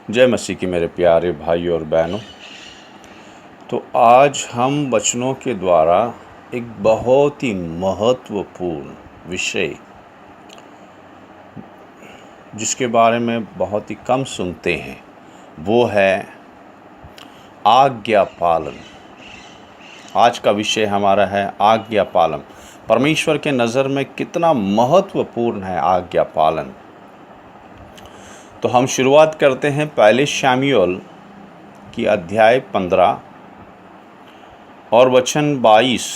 जय मसीह की मेरे प्यारे भाई और बहनों। तो आज हम वचनों के द्वारा एक बहुत ही महत्वपूर्ण विषय जिसके बारे में बहुत ही कम सुनते हैं वो है आज्ञा पालन। आज का विषय हमारा है आज्ञा पालन। परमेश्वर के नज़र में कितना महत्वपूर्ण है आज्ञा पालन। तो हम शुरुआत करते हैं पहले शमूएल की अध्याय 15 और वचन 22।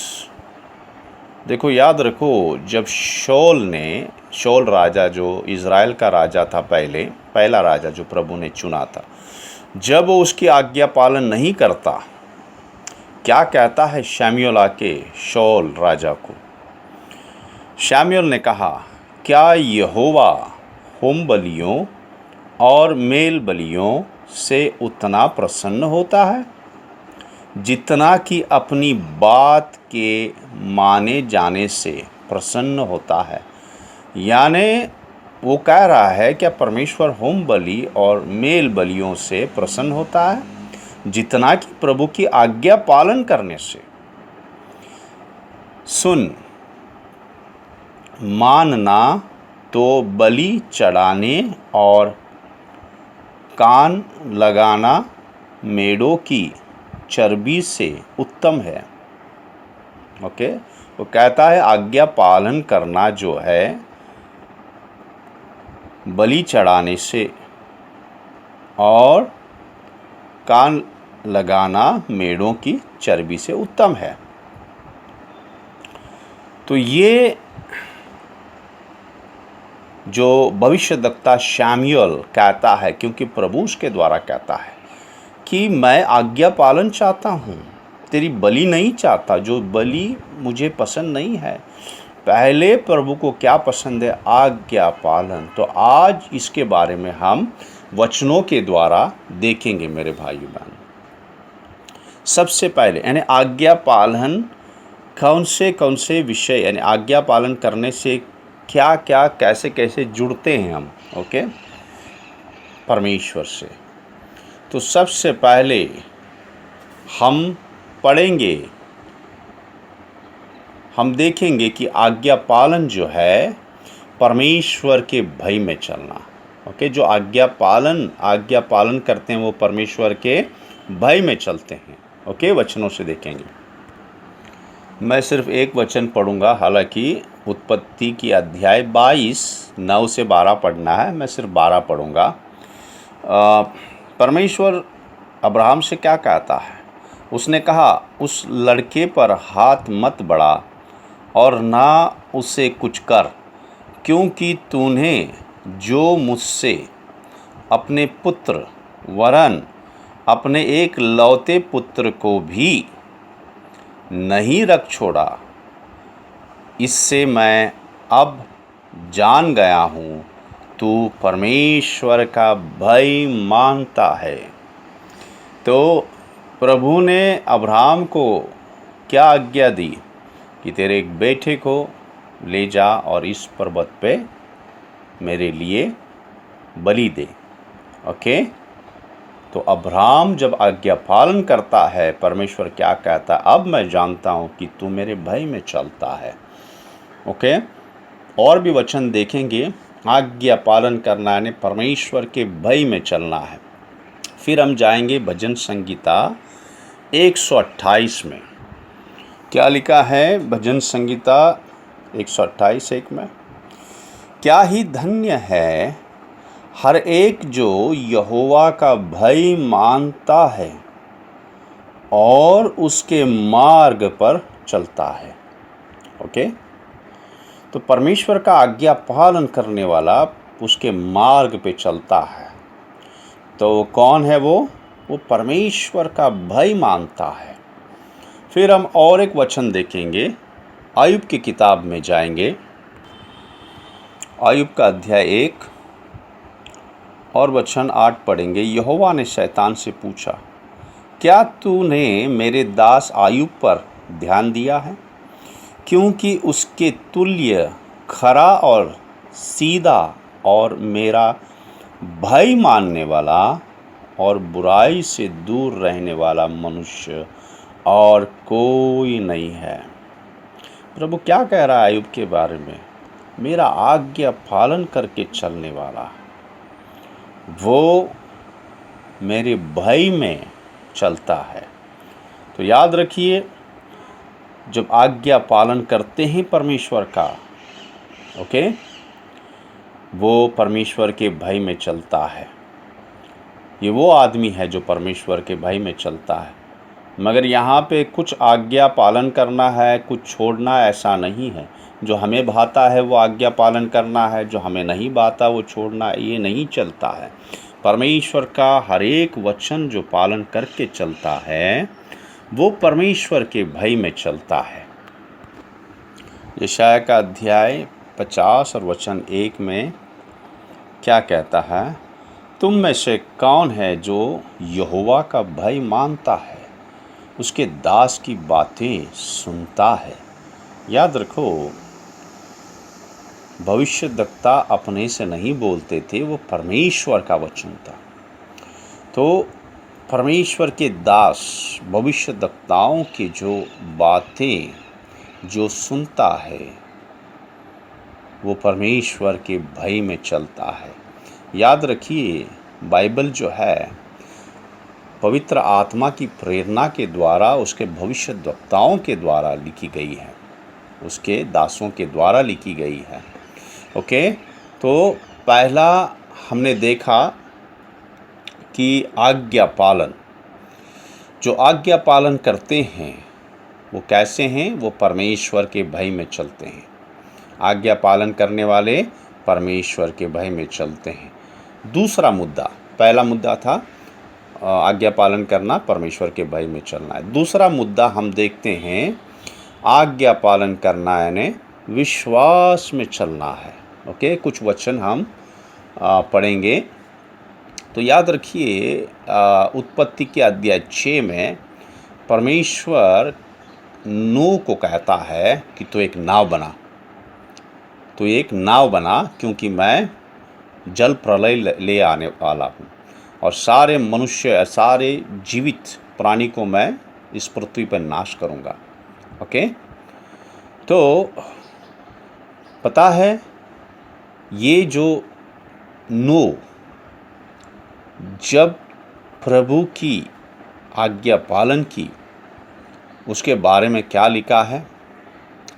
देखो, याद रखो, जब शौल राजा जो इज़राइल का राजा था, पहला राजा जो प्रभु ने चुना था, जब वो उसकी आज्ञा पालन नहीं करता, क्या कहता है शमूएल आके शौल राजा को? शमूएल ने कहा, क्या यहोवा होम बलियों और मेल बलियों से उतना प्रसन्न होता है जितना कि अपनी बात के माने जाने से प्रसन्न होता है? यानी वो कह रहा है, क्या परमेश्वर होम बलि और मेल बलियों से प्रसन्न होता है जितना कि प्रभु की आज्ञा पालन करने से? सुन, मानना तो बलि चढ़ाने और कान लगाना मेढ़ों की चर्बी से उत्तम है। ओके, वो कहता है आज्ञा पालन करना जो है बलि चढ़ाने से और कान लगाना मेढ़ों की चर्बी से उत्तम है। तो ये जो भविष्यद्वक्ता शमूएल कहता है, क्योंकि प्रभु उसके द्वारा कहता है कि मैं आज्ञा पालन चाहता हूँ, तेरी बलि नहीं चाहता, जो बलि मुझे पसंद नहीं है। पहले प्रभु को क्या पसंद है? आज्ञा पालन। तो आज इसके बारे में हम वचनों के द्वारा देखेंगे मेरे भाइयों बहन। सबसे पहले यानी आज्ञा पालन कौन से विषय, यानी आज्ञा पालन करने से क्या क्या कैसे कैसे जुड़ते हैं हम परमेश्वर से। तो सबसे पहले हम पढ़ेंगे, हम देखेंगे कि आज्ञा पालन जो है परमेश्वर के भय में चलना। जो आज्ञा पालन करते हैं वो परमेश्वर के भय में चलते हैं। वचनों से देखेंगे। मैं सिर्फ एक वचन पढ़ूंगा, हालांकि उत्पत्ति की अध्याय 22 9 से 12 पढ़ना है, मैं सिर्फ 12 पढ़ूंगा। परमेश्वर अब्राहम से क्या कहता है? उसने कहा, उस लड़के पर हाथ मत बढ़ा और ना उसे कुछ कर, क्योंकि तूने जो मुझसे अपने पुत्र वरन अपने एक लौते पुत्र को भी नहीं रख छोड़ा, इससे मैं अब जान गया हूँ तू परमेश्वर का भय मानता है। तो प्रभु ने अब्राहम को क्या आज्ञा दी कि तेरे एक बेटे को ले जा और इस पर्वत पे मेरे लिए बलि दे। तो अब्राहम जब आज्ञा पालन करता है, परमेश्वर क्या कहता है? अब मैं जानता हूँ कि तू मेरे भय में चलता है। और भी वचन देखेंगे। आज्ञा पालन करना यानी परमेश्वर के भय में चलना है। फिर हम जाएंगे भजन संगीता 128 में। क्या लिखा है भजन संगीता 128:1 में? क्या ही धन्य है हर एक जो यहोवा का भय मानता है और उसके मार्ग पर चलता है। तो परमेश्वर का आज्ञा पालन करने वाला उसके मार्ग पे चलता है। तो कौन है वो परमेश्वर का भय मानता है। फिर हम और एक वचन देखेंगे, आयुब की किताब में जाएंगे। आयुब का अध्याय 1 और वचन 8 पढ़ेंगे। यहोवा ने शैतान से पूछा, क्या तूने मेरे दास आयुब पर ध्यान दिया है? क्योंकि उसके तुल्य खरा और सीधा और मेरा भय मानने वाला और बुराई से दूर रहने वाला मनुष्य और कोई नहीं है। प्रभु क्या कह रहा है अय्यूब के बारे में? मेरा आज्ञा पालन करके चलने वाला, वो मेरे भय में चलता है। तो याद रखिए, जब आज्ञा पालन करते हैं परमेश्वर का, ओके, वो परमेश्वर के भय में चलता है। ये वो आदमी है जो परमेश्वर के भय में चलता है। मगर यहाँ पे कुछ आज्ञा पालन करना है, कुछ छोड़ना, ऐसा नहीं है। जो हमें भाता है वो आज्ञा पालन करना है, जो हमें नहीं भाता वो छोड़ना, ये नहीं चलता है। परमेश्वर का हर एक वचन जो पालन करके चलता है वो परमेश्वर के भय में चलता है। यशायाह का अध्याय 50 और वचन 1 में क्या कहता है? तुम में से कौन है जो यहोवा का भय मानता है, उसके दास की बातें सुनता है। याद रखो, भविष्यद्वक्ता अपने से नहीं बोलते थे, वो परमेश्वर का वचन था। तो परमेश्वर के दास भविष्यद्वक्ताओं की जो बातें जो सुनता है वो परमेश्वर के भय में चलता है। याद रखिए, बाइबल जो है पवित्र आत्मा की प्रेरणा के द्वारा उसके भविष्यद्वक्ताओं के द्वारा लिखी गई है, उसके दासों के द्वारा लिखी गई है। ओके, तो पहला हमने देखा कि आज्ञा पालन, जो आज्ञा पालन करते हैं वो कैसे हैं? वो परमेश्वर के भय में चलते हैं। आज्ञा पालन करने वाले परमेश्वर के भय में चलते हैं। दूसरा मुद्दा, पहला मुद्दा था आज्ञा पालन करना, परमेश्वर के भय में चलना है। दूसरा मुद्दा हम देखते हैं, आज्ञा पालन करना यानी विश्वास में चलना है। ओके, कुछ वचन हम पढ़ेंगे। तो याद रखिए, उत्पत्ति के अध्याय 6 में परमेश्वर नूह को कहता है कि तो एक नाव बना, तो एक नाव बना, क्योंकि मैं जल प्रलय ले आने वाला हूँ और सारे मनुष्य, सारे जीवित प्राणी को मैं इस पृथ्वी पर नाश करूँगा। ओके, तो पता है, ये जो नूह जब प्रभु की आज्ञा पालन की, उसके बारे में क्या लिखा है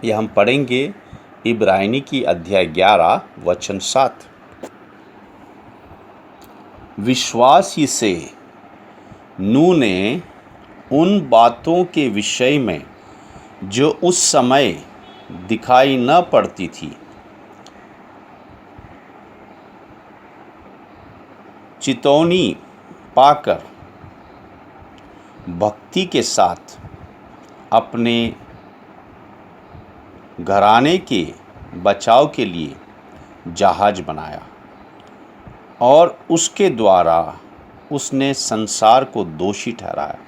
ये हम पढ़ेंगे। इब्रानी की अध्याय 11 वचन 7। विश्वास ही से नूह ने उन बातों के विषय में जो उस समय दिखाई न पड़ती थी चितौनी पाकर भक्ति के साथ अपने घराने के बचाव के लिए जहाज बनाया और उसके द्वारा उसने संसार को दोषी ठहराया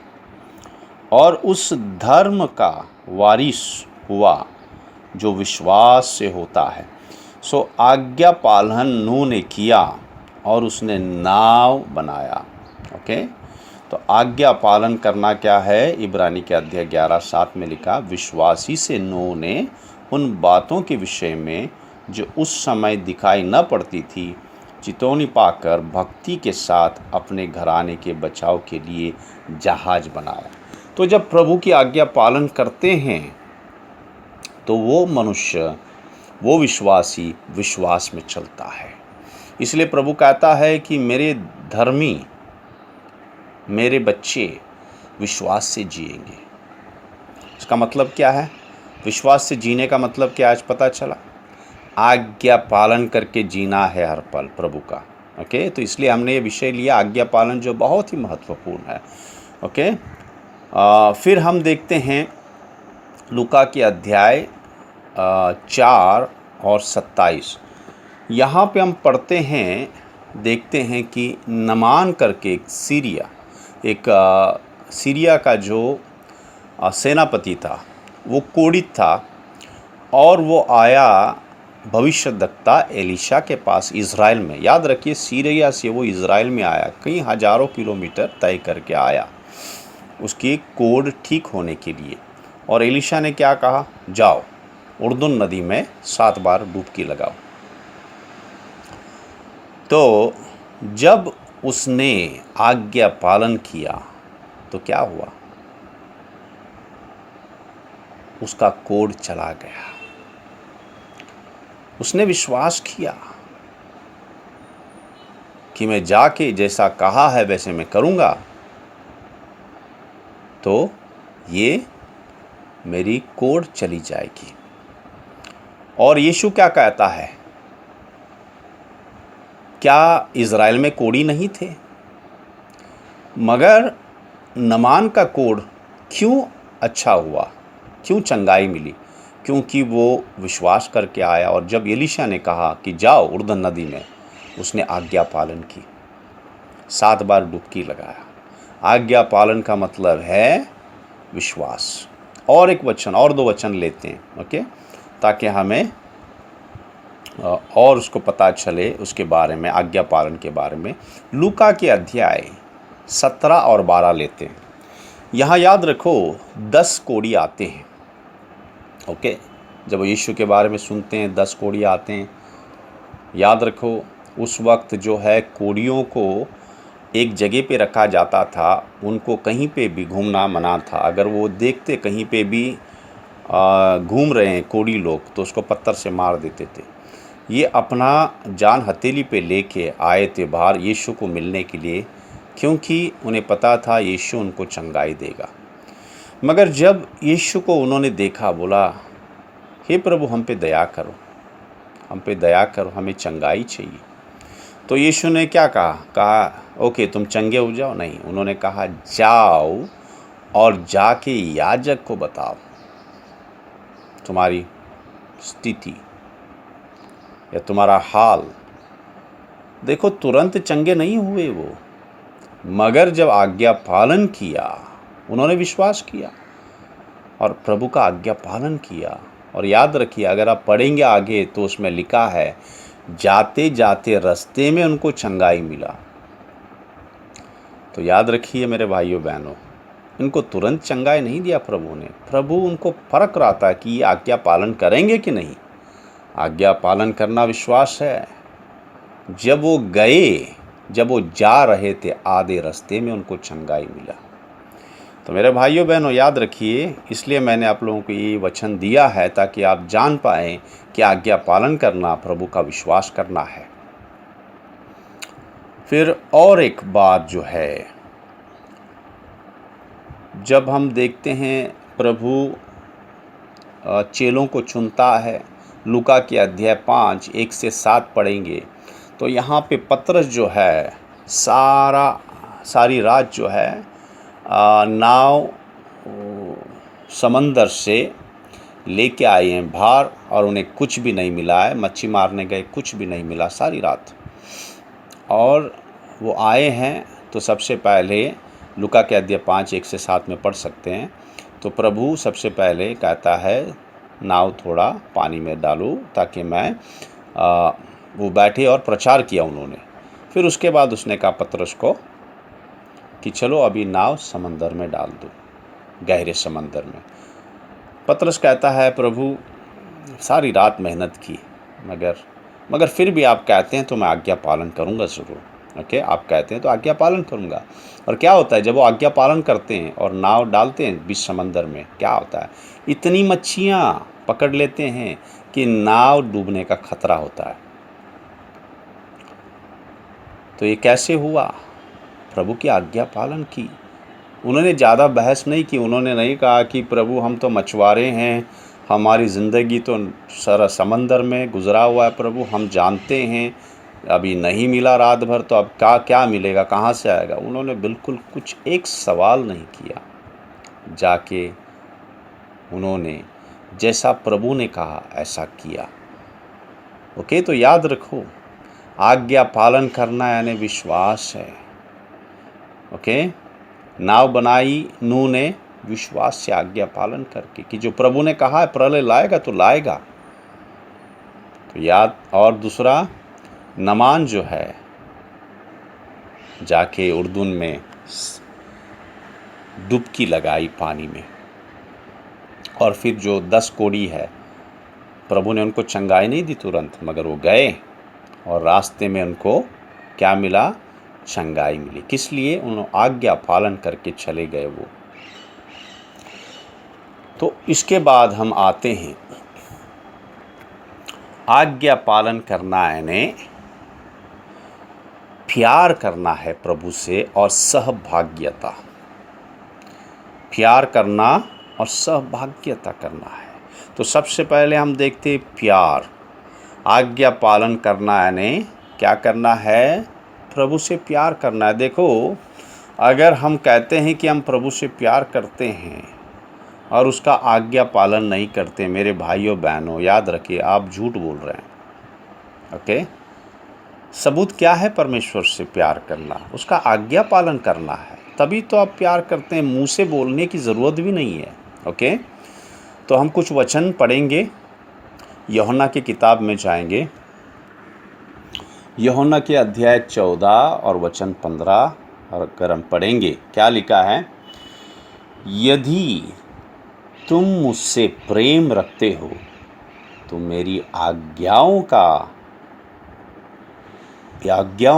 और उस धर्म का वारिस हुआ जो विश्वास से होता है। सो आज्ञा पालन नूह ने किया और उसने नाव बनाया। ओके, तो आज्ञा पालन करना क्या है? इब्रानी के अध्याय 11:7 में लिखा, विश्वासी से नूह ने उन बातों के विषय में जो उस समय दिखाई न पड़ती थी चितौनी पाकर भक्ति के साथ अपने घराने के बचाव के लिए जहाज बनाया। तो जब प्रभु की आज्ञा पालन करते हैं तो वो मनुष्य, वो विश्वासी विश्वास में चलता है। इसलिए प्रभु कहता है कि मेरे धर्मी, मेरे बच्चे विश्वास से जिएंगे। इसका मतलब क्या है? विश्वास से जीने का मतलब क्या आज पता चला? आज्ञा पालन करके जीना है हर पल प्रभु का। ओके, तो इसलिए हमने ये विषय लिया, आज्ञा पालन, जो बहुत ही महत्वपूर्ण है। ओके, फिर हम देखते हैं लूका के अध्याय 4 और 27। यहाँ पे हम पढ़ते हैं, देखते हैं कि नमान करके एक सीरिया का जो सेनापति था, वो कोढ़ित था और वो आया भविष्यद्वक्ता एलीशा के पास इज़राइल में, याद रखिए सीरिया से वो इज़राइल में आया, कई हज़ारों किलोमीटर तय करके आया उसकी कोढ़ ठीक होने के लिए। और एलीशा ने क्या कहा, जाओ उर्दुन नदी में 7 बार डुबकी लगाओ। तो जब उसने आज्ञा पालन किया तो क्या हुआ, उसका कोढ़ चला गया। उसने विश्वास किया कि मैं जाके जैसा कहा है वैसे मैं करूँगा, तो ये मेरी कोढ़ चली जाएगी। और यीशु क्या कहता है, क्या इज़राइल में कोढ़ी नहीं थे? मगर नमान का कोढ़ क्यों अच्छा हुआ, क्यों चंगाई मिली? क्योंकि वो विश्वास करके आया। और जब एलीशा ने कहा कि जाओ उर्दन नदी में, उसने आज्ञा पालन की, 7 बार डुबकी लगाया। आज्ञा पालन का मतलब है विश्वास। और एक वचन और 2 वचन लेते हैं, ओके, ताकि हमें और उसको पता चले उसके बारे में, आज्ञा पालन के बारे में। लूका के अध्याय 17 और 12 लेते हैं। यहाँ याद रखो 10 कोढ़ी आते हैं, ओके। जब यीशु के बारे में सुनते हैं 10 कोढ़ी आते हैं, याद रखो उस वक्त जो है कोढ़ियों को एक जगह पे रखा जाता था, उनको कहीं पे भी घूमना मना था। अगर वो देखते कहीं पे भी घूम रहे हैं कोढ़ी लोग, तो उसको पत्थर से मार देते थे। ये अपना जान हथेली पे लेके आए थे बाहर यीशु को मिलने के लिए, क्योंकि उन्हें पता था यीशु उनको चंगाई देगा। मगर जब यीशु को उन्होंने देखा, बोला, हे प्रभु हम पे दया करो, हम पे दया करो, हमें चंगाई चाहिए। तो यीशु ने क्या कहा, ओके तुम चंगे हो जाओ? नहीं, उन्होंने कहा जाओ और जाके याजक को बताओ तुम्हारी स्थिति या तुम्हारा हाल। देखो तुरंत चंगे नहीं हुए वो, मगर जब आज्ञा पालन किया, उन्होंने विश्वास किया और प्रभु का आज्ञा पालन किया। और याद रखिए, अगर आप पढ़ेंगे आगे तो उसमें लिखा है जाते जाते रास्ते में उनको चंगाई मिला। तो याद रखिए मेरे भाइयों बहनों, इनको तुरंत चंगाई नहीं दिया प्रभु ने। प्रभु उनको फर्क रहा था कि आज्ञा पालन करेंगे कि नहीं। आज्ञा पालन करना विश्वास है। जब वो गए, जब वो जा रहे थे, आधे रास्ते में उनको चंगाई मिला। तो मेरे भाइयों बहनों याद रखिए, इसलिए मैंने आप लोगों को ये वचन दिया है ताकि आप जान पाएँ कि आज्ञा पालन करना प्रभु का विश्वास करना है। फिर और एक बात जो है, जब हम देखते हैं प्रभु चेलों को चुनता है, लूका के अध्याय 5 1 से 7 पढ़ेंगे तो यहाँ पे पतरस जो है सारी रात जो है नाव समंदर से लेके आए हैं बाहर, और उन्हें कुछ भी नहीं मिला है। मच्छी मारने गए, कुछ भी नहीं मिला सारी रात। और वो आए हैं तो सबसे पहले लूका के अध्याय 5 1 से 7 में पढ़ सकते हैं। तो प्रभु सबसे पहले कहता है नाव थोड़ा पानी में डालो ताकि मैं वो बैठे, और प्रचार किया उन्होंने। फिर उसके बाद उसने कहा पतरस को कि चलो अभी नाव समंदर में डाल दो, गहरे समंदर में। पतरस कहता है प्रभु सारी रात मेहनत की, मगर फिर भी आप कहते हैं तो मैं आज्ञा पालन करूंगा ज़रूर। ओके, आप कहते हैं तो आज्ञा पालन करूंगा। और क्या होता है जब वो आज्ञा पालन करते हैं और नाव डालते हैं बीच समंदर में, क्या होता है, इतनी मच्छियाँ पकड़ लेते हैं कि नाव डूबने का खतरा होता है। तो ये कैसे हुआ? प्रभु की आज्ञा पालन की। उन्होंने ज़्यादा बहस नहीं की। उन्होंने नहीं कहा कि प्रभु हम तो मछुआरे हैं, हमारी ज़िंदगी तो सारा समंदर में गुजरा हुआ है, प्रभु हम जानते हैं अभी नहीं मिला रात भर, तो अब क्या मिलेगा, कहाँ से आएगा। उन्होंने बिल्कुल कुछ एक सवाल नहीं किया। जाके उन्होंने जैसा प्रभु ने कहा ऐसा किया। ओके, तो याद रखो आज्ञा पालन करना यानी विश्वास है। ओके, नाव बनाई नूह ने विश्वास से आज्ञा पालन करके कि जो प्रभु ने कहा है प्रलय लाएगा तो लाएगा। तो याद, और दूसरा नमान जो है, जाके उर्दून में डुबकी लगाई पानी में, और फिर जो 10 कोड़ी है, प्रभु ने उनको चंगाई नहीं दी तुरंत, मगर वो गए और रास्ते में उनको क्या मिला? चंगाई मिली। किस लिए? उन्होंने आज्ञा पालन करके चले गए वो। तो इसके बाद हम आते हैं, आज्ञा पालन करना यानी प्यार करना है प्रभु से और सहभाग्यता, प्यार करना और सहभाग्यता करना है। तो सबसे पहले हम देखते हैं प्यार। आज्ञा पालन करना यानी क्या करना है? प्रभु से प्यार करना है। देखो, अगर हम कहते हैं कि हम प्रभु से प्यार करते हैं और उसका आज्ञा पालन नहीं करते, मेरे भाइयों बहनों, याद रखिए आप झूठ बोल रहे हैं। ओके, सबूत क्या है परमेश्वर से प्यार करना? उसका आज्ञा पालन करना है, तभी तो आप प्यार करते हैं। मुंह से बोलने की ज़रूरत भी नहीं है। ओके, तो हम कुछ वचन पढ़ेंगे, यूहन्ना की किताब में जाएंगे, यूहन्ना के अध्याय 14 और वचन 15, और अगर हम पढ़ेंगे, क्या लिखा है? यदि तुम मुझसे प्रेम रखते हो तो मेरी आज्ञाओं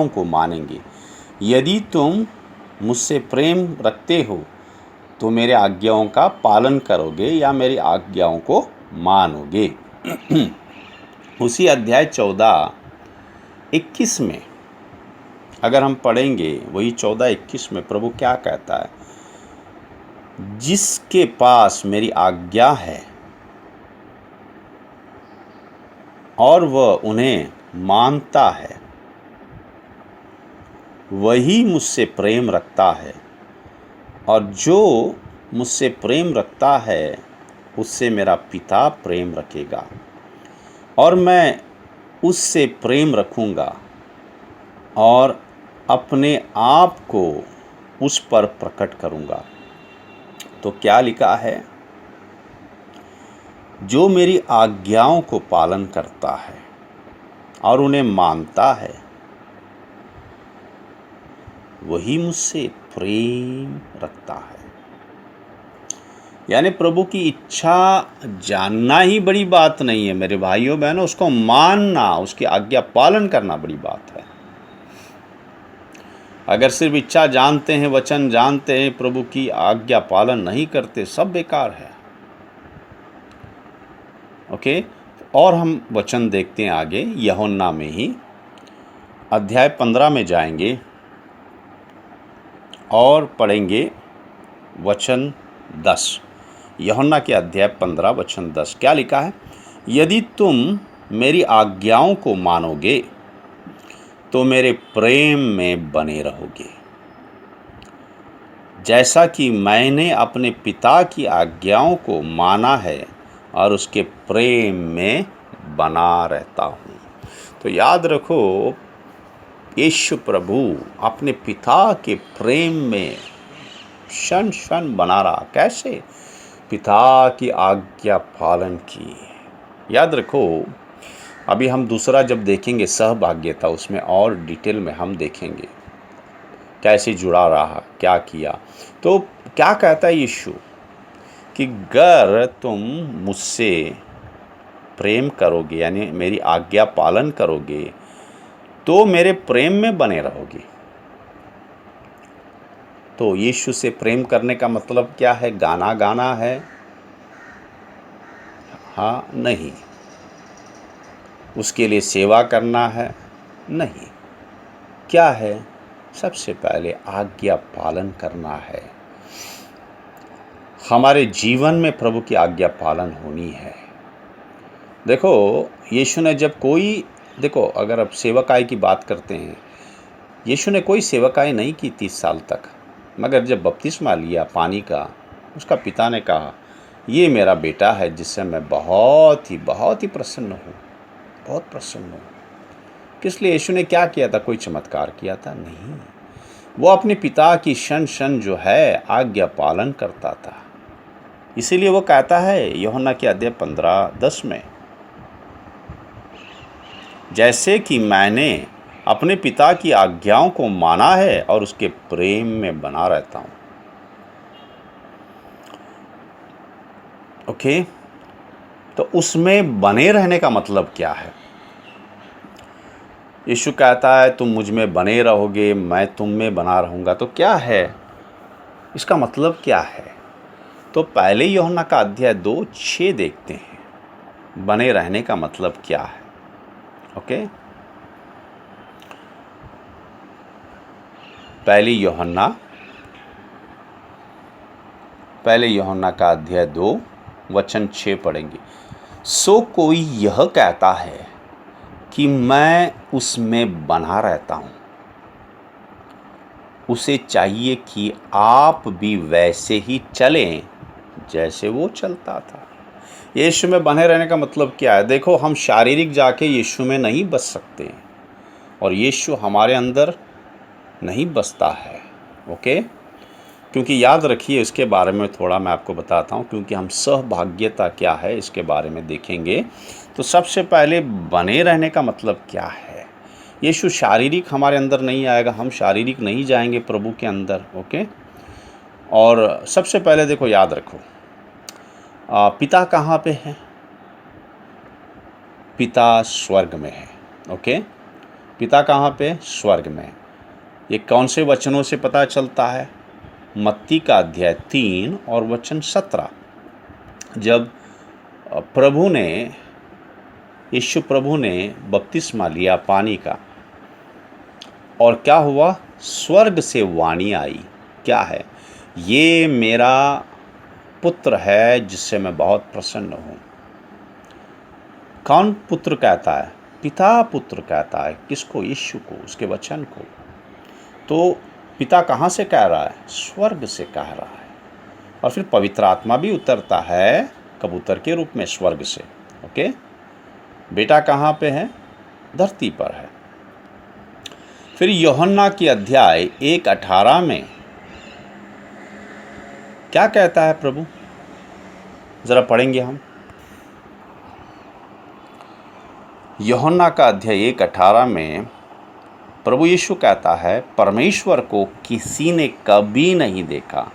को मानेंगे। यदि तुम मुझसे प्रेम रखते हो तो मेरे आज्ञाओं का पालन करोगे या मेरी आज्ञाओं को मानोगे। उसी अध्याय 14:21 में अगर हम पढ़ेंगे, वही 14:21 में प्रभु क्या कहता है? जिसके पास मेरी आज्ञा है और वह उन्हें मानता है, वही मुझसे प्रेम रखता है, और जो मुझसे प्रेम रखता है उससे मेरा पिता प्रेम रखेगा, और मैं उससे प्रेम रखूँगा और अपने आप को उस पर प्रकट करूँगा। तो क्या लिखा है? जो मेरी आज्ञाओं को पालन करता है और उन्हें मानता है, वही मुझसे प्रेम रखता है। यानी प्रभु की इच्छा जानना ही बड़ी बात नहीं है मेरे भाइयों बहनों, उसको मानना, उसकी आज्ञा पालन करना बड़ी बात है। अगर सिर्फ इच्छा जानते हैं, वचन जानते हैं, प्रभु की आज्ञा पालन नहीं करते, सब बेकार है। ओके, और हम वचन देखते हैं आगे, यूहन्ना में ही अध्याय 15 में जाएंगे और पढ़ेंगे वचन 10। यूहन्ना के अध्याय 15 वचन 10 क्या लिखा है? यदि तुम मेरी आज्ञाओं को मानोगे तो मेरे प्रेम में बने रहोगे, जैसा कि मैंने अपने पिता की आज्ञाओं को माना है और उसके प्रेम में बना रहता हूँ। तो याद रखो, यीशु प्रभु अपने पिता के प्रेम में क्षण क्षण बना रहा। कैसे? पिता की आज्ञा पालन की। याद रखो, अभी हम दूसरा जब देखेंगे सहभाग्यता, उसमें और डिटेल में हम देखेंगे कैसे जुड़ा रहा, क्या किया। तो क्या कहता है यीशु कि अगर तुम मुझसे प्रेम करोगे, यानी मेरी आज्ञा पालन करोगे, तो मेरे प्रेम में बने रहोगे। तो यीशु से प्रेम करने का मतलब क्या है? गाना गाना है? हाँ, नहीं। उसके लिए सेवा करना है? नहीं। क्या है? सबसे पहले आज्ञा पालन करना है। हमारे जीवन में प्रभु की आज्ञा पालन होनी है। देखो, यीशु ने जब देखो, अगर अब सेवकाई की बात करते हैं, यीशु ने कोई सेवकाई नहीं की 30 साल तक, मगर जब बपतिस्मा लिया पानी का, उसका पिता ने कहा, ये मेरा बेटा है जिससे मैं बहुत ही प्रसन्न हूँ, बहुत प्रसन्न हूँ। किस लिए? यीशु ने क्या किया था? कोई चमत्कार किया था? नहीं। वो अपने पिता की क्षण जो है आज्ञा पालन करता था। इसीलिए वो कहता है यूहन्ना के अध्याय 15:10 में, जैसे कि मैंने अपने पिता की आज्ञाओं को माना है और उसके प्रेम में बना रहता हूँ। ओके, तो उसमें बने रहने का मतलब क्या है? यीशु कहता है तुम मुझ में बने रहोगे, मैं तुम में बना रहूँगा। तो क्या है इसका मतलब, क्या है? तो पहले यूहन्ना का अध्याय 2:6 देखते हैं, बने रहने का मतलब क्या है। ओके, पहले यूहन्ना का अध्याय 2:6 पढ़ेंगे। सो कोई यह कहता है कि मैं उसमें बना रहता हूँ, उसे चाहिए कि आप भी वैसे ही चलें जैसे वो चलता था। यीशु में बने रहने का मतलब क्या है? देखो, हम शारीरिक जाके यीशु में नहीं बस सकते और यीशु हमारे अंदर नहीं बसता है। ओके, क्योंकि याद रखिए, इसके बारे में थोड़ा मैं आपको बताता हूँ, क्योंकि हम सहभाग्यता क्या है इसके बारे में देखेंगे। तो सबसे पहले बने रहने का मतलब क्या है? यीशु शारीरिक हमारे अंदर नहीं आएगा, हम शारीरिक नहीं जाएंगे प्रभु के अंदर। ओके, और सबसे पहले देखो, याद रखो, पिता कहाँ पे है? पिता स्वर्ग में है। ओके, पिता कहाँ पे? स्वर्ग में। ये कौन से वचनों से पता चलता है? मत्ती का अध्याय 3 और वचन 17। जब यीशु प्रभु ने बपतिस्मा लिया पानी का, और क्या हुआ? स्वर्ग से वाणी आई, क्या है? ये मेरा पुत्र है जिससे मैं बहुत प्रसन्न हूँ। कौन पुत्र कहता है? पिता पुत्र कहता है। किसको? यीशु को, उसके वचन को। तो पिता कहाँ से कह रहा है? स्वर्ग से कह रहा है। और फिर पवित्र आत्मा भी उतरता है कबूतर के रूप में स्वर्ग से। ओके, बेटा कहाँ पे है? धरती पर है। फिर यूहन्ना की अध्याय 1:18 में क्या कहता है प्रभु? जरा पढ़ेंगे हम। यूहन्ना का अध्याय 1:18 में प्रभु यीशु कहता है, परमेश्वर को किसी ने कभी नहीं देखा,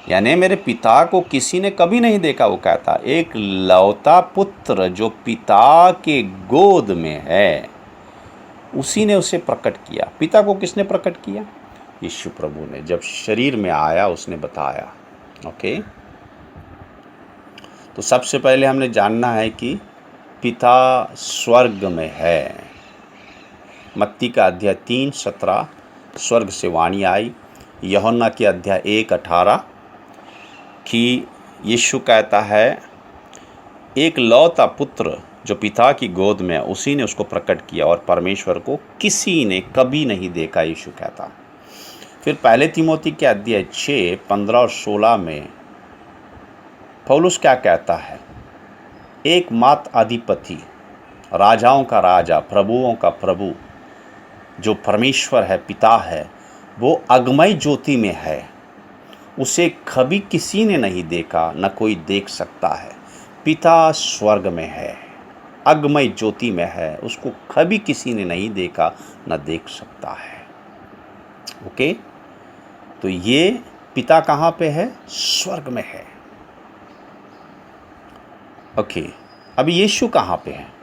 यानी मेरे पिता को किसी ने कभी नहीं देखा। वो कहता, एक लौता पुत्र जो पिता के गोद में है, उसी ने उसे प्रकट किया। पिता को किसने प्रकट किया? यीशु प्रभु ने। जब शरीर में आया उसने बताया। ओके, तो सबसे पहले हमने जानना है कि पिता स्वर्ग में है। मत्ती का अध्याय 3:17, स्वर्ग से वाणी आई। यूहन्ना के अध्याय 1:18 कि यीशु कहता है, एक लौता पुत्र जो पिता की गोद में है, उसी ने उसको प्रकट किया, और परमेश्वर को किसी ने कभी नहीं देखा, यीशु कहता। फिर पहले तीमोथी के अध्याय 6, 15 और 16 में पौलुस क्या कहता है? एकमात्र अधिपति, राजाओं का राजा, प्रभुओं का प्रभु, जो परमेश्वर है, पिता है, वो अगमय ज्योति में है, उसे कभी किसी ने नहीं देखा, न कोई देख सकता है। पिता स्वर्ग में है, अगमय ज्योति में है, उसको कभी किसी ने नहीं देखा, न देख सकता है। ओके, तो ये पिता कहाँ पे है? स्वर्ग में है। ओके, अभी यीशु कहाँ पे है?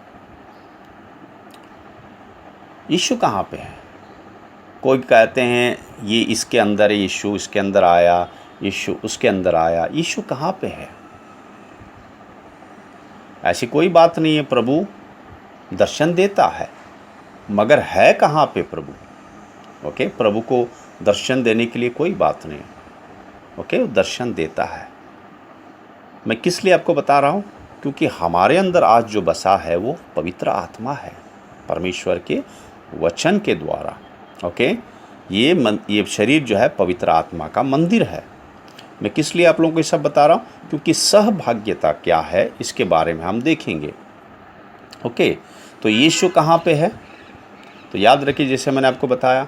यीशु कहाँ पे है? कोई कहते हैं ये इसके अंदर है, यीशु इसके अंदर आया, यीशु उसके अंदर आया। यीशु कहाँ पे है? ऐसी कोई बात नहीं है। प्रभु दर्शन देता है, मगर है कहाँ पे प्रभु? ओके, प्रभु को दर्शन देने के लिए कोई बात नहीं। ओके, वो दर्शन देता है। मैं किस लिए आपको बता रहा हूँ? क्योंकि हमारे अंदर आज जो बसा है वो पवित्र आत्मा है, परमेश्वर के वचन के द्वारा। ओके, ये शरीर जो है पवित्र आत्मा का मंदिर है। मैं किस लिए आप लोगों को ये सब बता रहा हूँ? क्योंकि सहभाग्यता क्या है इसके बारे में हम देखेंगे। ओके, तो यीशु कहाँ पे है? तो याद रखिए, जैसे मैंने आपको बताया,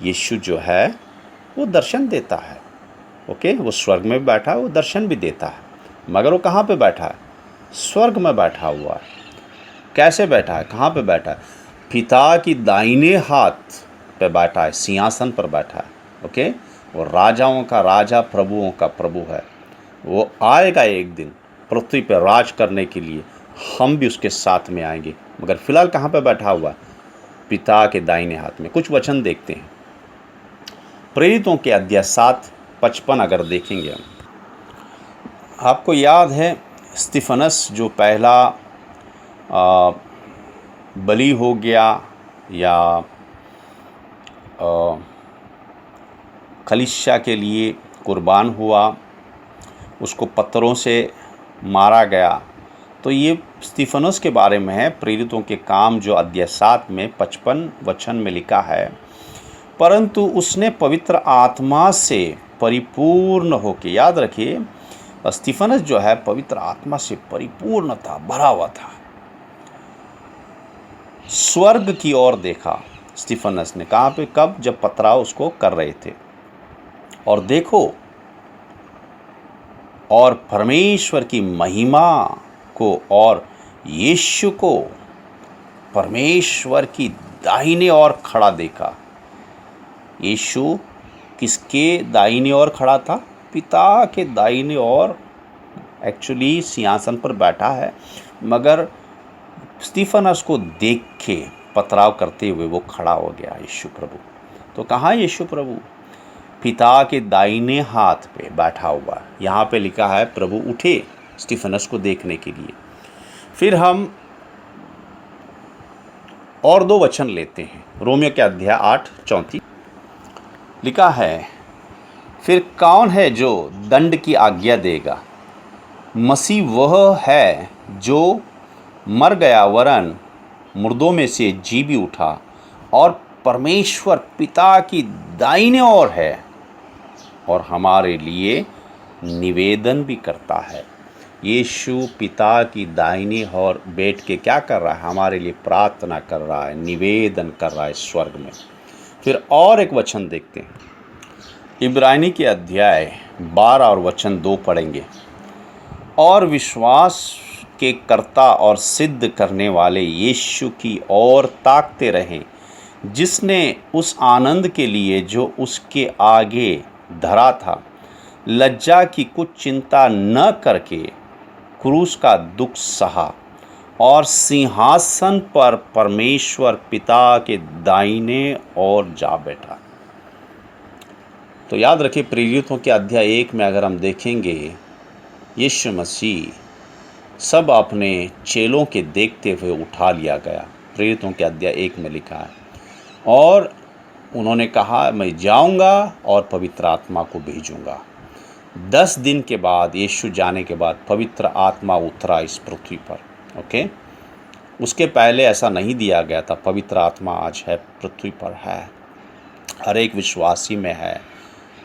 यीशु जो है वो दर्शन देता है। ओके, वो स्वर्ग में बैठा है, वो दर्शन भी देता है, मगर वो कहाँ पे बैठा है? स्वर्ग में बैठा हुआ है। कैसे बैठा है, कहाँ पे बैठा है? पिता की दाहिने हाथ पे बैठा है, सिंहासन पर बैठा है। ओके, वो राजाओं का राजा, प्रभुओं का प्रभु है। वो आएगा एक दिन पृथ्वी पर राज करने के लिए, हम भी उसके साथ में आएंगे। मगर फिलहाल कहाँ पे बैठा हुआ? पिता के दाहिने हाथ में। कुछ वचन देखते हैं, प्रेरितों के अध्याय 7:55 अगर देखेंगे हम। आपको याद है स्तिफनस जो पहला बलि हो गया या कलीसिया के लिए कुर्बान हुआ, उसको पत्थरों से मारा गया। तो ये स्तिफनस के बारे में है, प्रेरितों के काम जो अध्याय 7 में 55 वचन में लिखा है। परंतु उसने पवित्र आत्मा से परिपूर्ण होके, याद रखिए स्तिफनस जो है पवित्र आत्मा से परिपूर्ण था, भरा हुआ था। स्वर्ग की ओर देखा स्तिफनस ने। कहाँ पे? कब? जब पथराव उसको कर रहे थे। और देखो, और परमेश्वर की महिमा को और यीशु को परमेश्वर की दाहिने ओर खड़ा देखा। यीशु किसके दाहिने ओर खड़ा था? पिता के दाहिने ओर एक्चुअली सिंहासन पर बैठा है। मगर स्तिफनस को देख के पथराव करते हुए वो खड़ा हो गया यीशु प्रभु। तो कहाँ यीशु प्रभु? पिता के दाहिने हाथ पे बैठा हुआ। यहाँ पे लिखा है प्रभु उठे स्तिफनस को देखने के लिए। फिर हम और 2 वचन लेते हैं। रोमियो के अध्याय 8:34 लिखा है, फिर कौन है जो दंड की आज्ञा देगा? मसीह वह है जो मर गया वरन मुर्दों में से जी भी उठा और परमेश्वर पिता की दाहिने ओर है और हमारे लिए निवेदन भी करता है। यीशु पिता की दाहिनी ओर बैठ के क्या कर रहा है? हमारे लिए प्रार्थना कर रहा है, निवेदन कर रहा है स्वर्ग में। फिर और एक वचन देखते हैं, इब्रानी के अध्याय 12 और वचन 2 पढ़ेंगे। और विश्वास के कर्ता और सिद्ध करने वाले यीशु की ओर ताकते रहें, जिसने उस आनंद के लिए जो उसके आगे धरा था लज्जा की कुछ चिंता न करके क्रूस का दुख सहा और सिंहासन पर परमेश्वर पिता के दाहिने ओर जा बैठा। तो याद रखिए प्रेरितों के अध्याय 1 में अगर हम देखेंगे, यीशु मसीह सब अपने चेलों के देखते हुए उठा लिया गया। प्रेरितों के अध्याय 1 में लिखा है, और उन्होंने कहा मैं जाऊंगा और पवित्र आत्मा को भेजूंगा। 10 दिन के बाद, यीशु जाने के बाद पवित्र आत्मा उतरा इस पृथ्वी पर। ओके, उसके पहले ऐसा नहीं दिया गया था। पवित्र आत्मा आज है, पृथ्वी पर है, हर एक विश्वासी में है।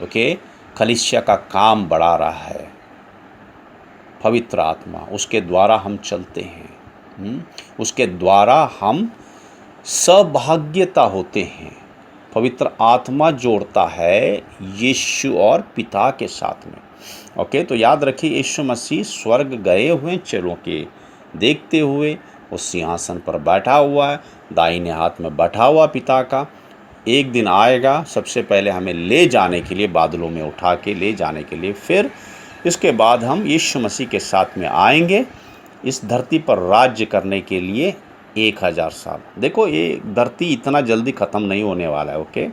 ओके, कलीसिया का काम बढ़ा रहा है पवित्र आत्मा, उसके द्वारा हम चलते हैं, उसके द्वारा हम सौभाग्यता होते हैं। पवित्र आत्मा जोड़ता है यीशु और पिता के साथ में। ओके, तो याद रखिए यीशु मसीह स्वर्ग गए हुए चेलों के देखते हुए उस सिंहासन पर बैठा हुआ है, दाहिने हाथ में बैठा हुआ पिता का। एक दिन आएगा सबसे पहले हमें ले जाने के लिए, बादलों में उठा के ले जाने के लिए। फिर इसके बाद हम यीशु मसीह के साथ में आएंगे इस धरती पर राज्य करने के लिए 1000 साल। देखो ये धरती इतना जल्दी ख़त्म नहीं होने वाला है। ओके,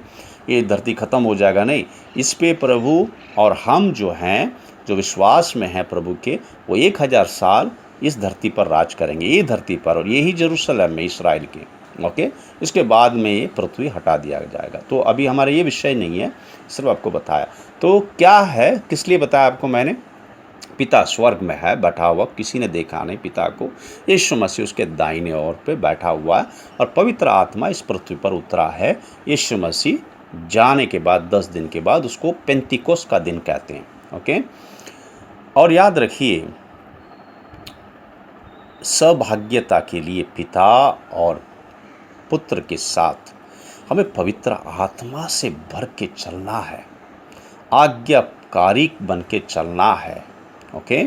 ये धरती ख़त्म हो जाएगा नहीं, इस पे प्रभु और हम जो हैं, जो विश्वास में हैं प्रभु के, वो 1000 साल इस धरती पर राज करेंगे, ये धरती पर, और यही जेरूशलेम में इस्राएल के। ओके, इसके बाद में ये पृथ्वी हटा दिया जाएगा। तो अभी हमारा ये विषय नहीं है, सिर्फ आपको बताया। तो क्या है, किस लिए बताया आपको मैंने? पिता स्वर्ग में है बैठा हुआ, किसी ने देखा नहीं पिता को। यीशु मसीह उसके दाहिने ओर पे बैठा हुआ है और पवित्र आत्मा इस पृथ्वी पर उतरा है। यीशु मसीह जाने के बाद 10 दिन के बाद उसको पेंतिकोस्त का दिन कहते हैं। ओके, और याद रखिए सौभाग्यता के लिए पिता और पुत्र के साथ हमें पवित्र आत्मा से भर के चलना है, आज्ञाकारी बन के चलना है। ओके,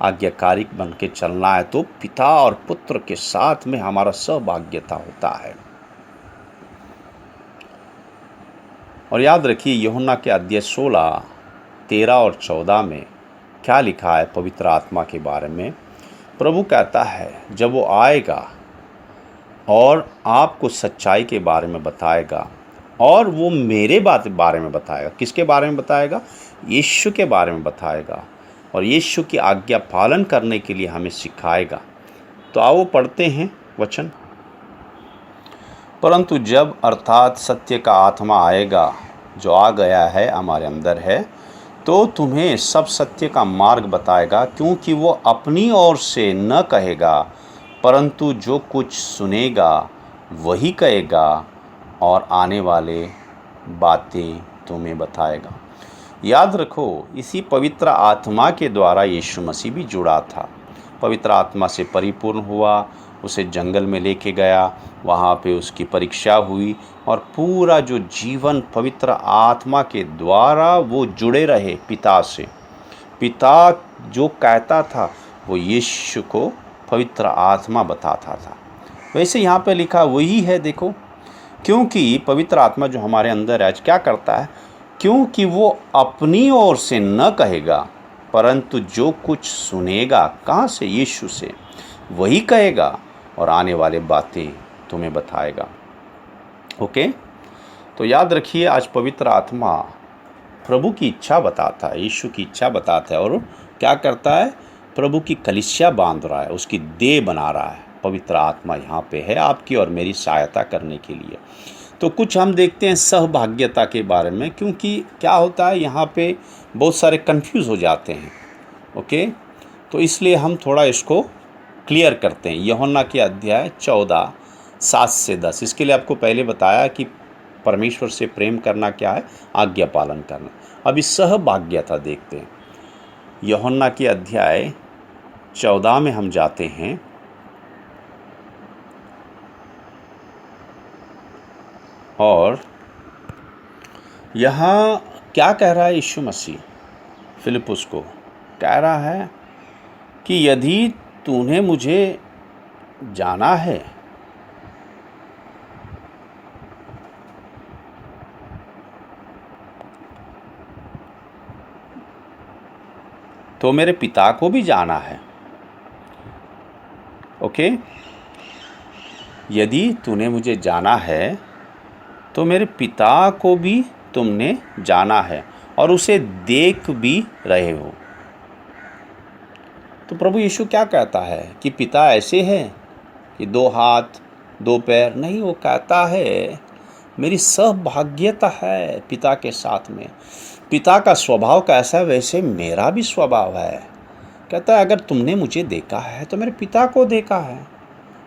आज्ञाकारी बन के चलना है तो पिता और पुत्र के साथ में हमारा सहभाग्यता होता है। और याद रखिए यूहन्ना के अध्याय 16, 13 और 14 में क्या लिखा है पवित्र आत्मा के बारे में। प्रभु कहता है जब वो आएगा और आपको सच्चाई के बारे में बताएगा, और वो मेरे बारे में बताएगा। किसके बारे में बताएगा? यीशु के बारे में बताएगा, और यीशु की आज्ञा पालन करने के लिए हमें सिखाएगा। तो आओ पढ़ते हैं वचन। परंतु जब अर्थात सत्य का आत्मा आएगा, जो आ गया है, हमारे अंदर है, तो तुम्हें सब सत्य का मार्ग बताएगा, क्योंकि वो अपनी ओर से न कहेगा, परंतु जो कुछ सुनेगा वही कहेगा, और आने वाले बातें तुम्हें बताएगा। याद रखो, इसी पवित्र आत्मा के द्वारा यीशु मसीह भी जुड़ा था। पवित्र आत्मा से परिपूर्ण हुआ, उसे जंगल में लेके गया, वहाँ पे उसकी परीक्षा हुई, और पूरा जो जीवन पवित्र आत्मा के द्वारा वो जुड़े रहे पिता से। पिता जो कहता था वो यीशु को पवित्र आत्मा बताता था। वैसे यहाँ पे लिखा वही है, देखो, क्योंकि पवित्र आत्मा जो हमारे अंदर है आज क्या करता है, क्योंकि वो अपनी ओर से न कहेगा, परंतु जो कुछ सुनेगा, कहाँ से? यीशु से, वही कहेगा, और आने वाले बातें तुम्हें बताएगा। ओके, तो याद रखिए आज पवित्र आत्मा प्रभु की इच्छा बताता है, यीशु की इच्छा बताता है, और क्या करता है? प्रभु की कलीसिया बांध रहा है, उसकी देह बना रहा है। पवित्र आत्मा यहाँ पे है आपकी और मेरी सहायता करने के लिए। तो कुछ हम देखते हैं सहभाग्यता के बारे में, क्योंकि क्या होता है यहाँ पे बहुत सारे कंफ्यूज हो जाते हैं। ओके, तो इसलिए हम थोड़ा इसको क्लियर करते हैं। यूहन्ना के अध्याय 14, 7 से 10, इसके लिए आपको पहले बताया कि परमेश्वर से प्रेम करना क्या है? आज्ञा पालन करना। अब इस सहभाग्यता देखते हैं। यूहन्ना के अध्याय 14 में हम जाते हैं, और यहाँ क्या कह रहा है यीशु मसीह? फिलिपुस को कह रहा है कि यदि तूने मुझे जाना है तो मेरे पिता को भी जाना है। ओके, यदि तूने मुझे जाना है तो मेरे पिता को भी तुमने जाना है, और उसे देख भी रहे हो। तो प्रभु यीशु क्या कहता है कि पिता ऐसे है कि 2 हाथ 2 पैर? नहीं, वो कहता है मेरी सहभाग्यता है पिता के साथ में। पिता का स्वभाव कैसा है वैसे मेरा भी स्वभाव है। कहता है अगर तुमने मुझे देखा है तो मेरे पिता को देखा है।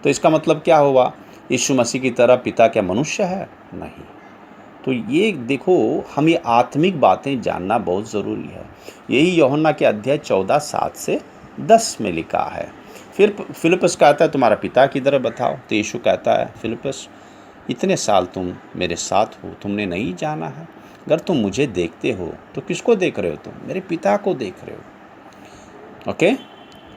तो इसका मतलब क्या हुआ? यीशु मसीह की तरह पिता क्या मनुष्य है? नहीं। तो ये देखो, हम ये आत्मिक बातें जानना बहुत ज़रूरी है। यही यूहन्ना के अध्याय 14, 7 से 10 में लिखा है। फिर फिलिपस कहता है तुम्हारा पिता किधर है बताओ? तो यीशु कहता है फिलिपस, इतने साल तुम मेरे साथ हो, तुमने नहीं जाना है? अगर तुम मुझे देखते हो तो किसको देख रहे हो? तुम मेरे पिता को देख रहे हो। ओके,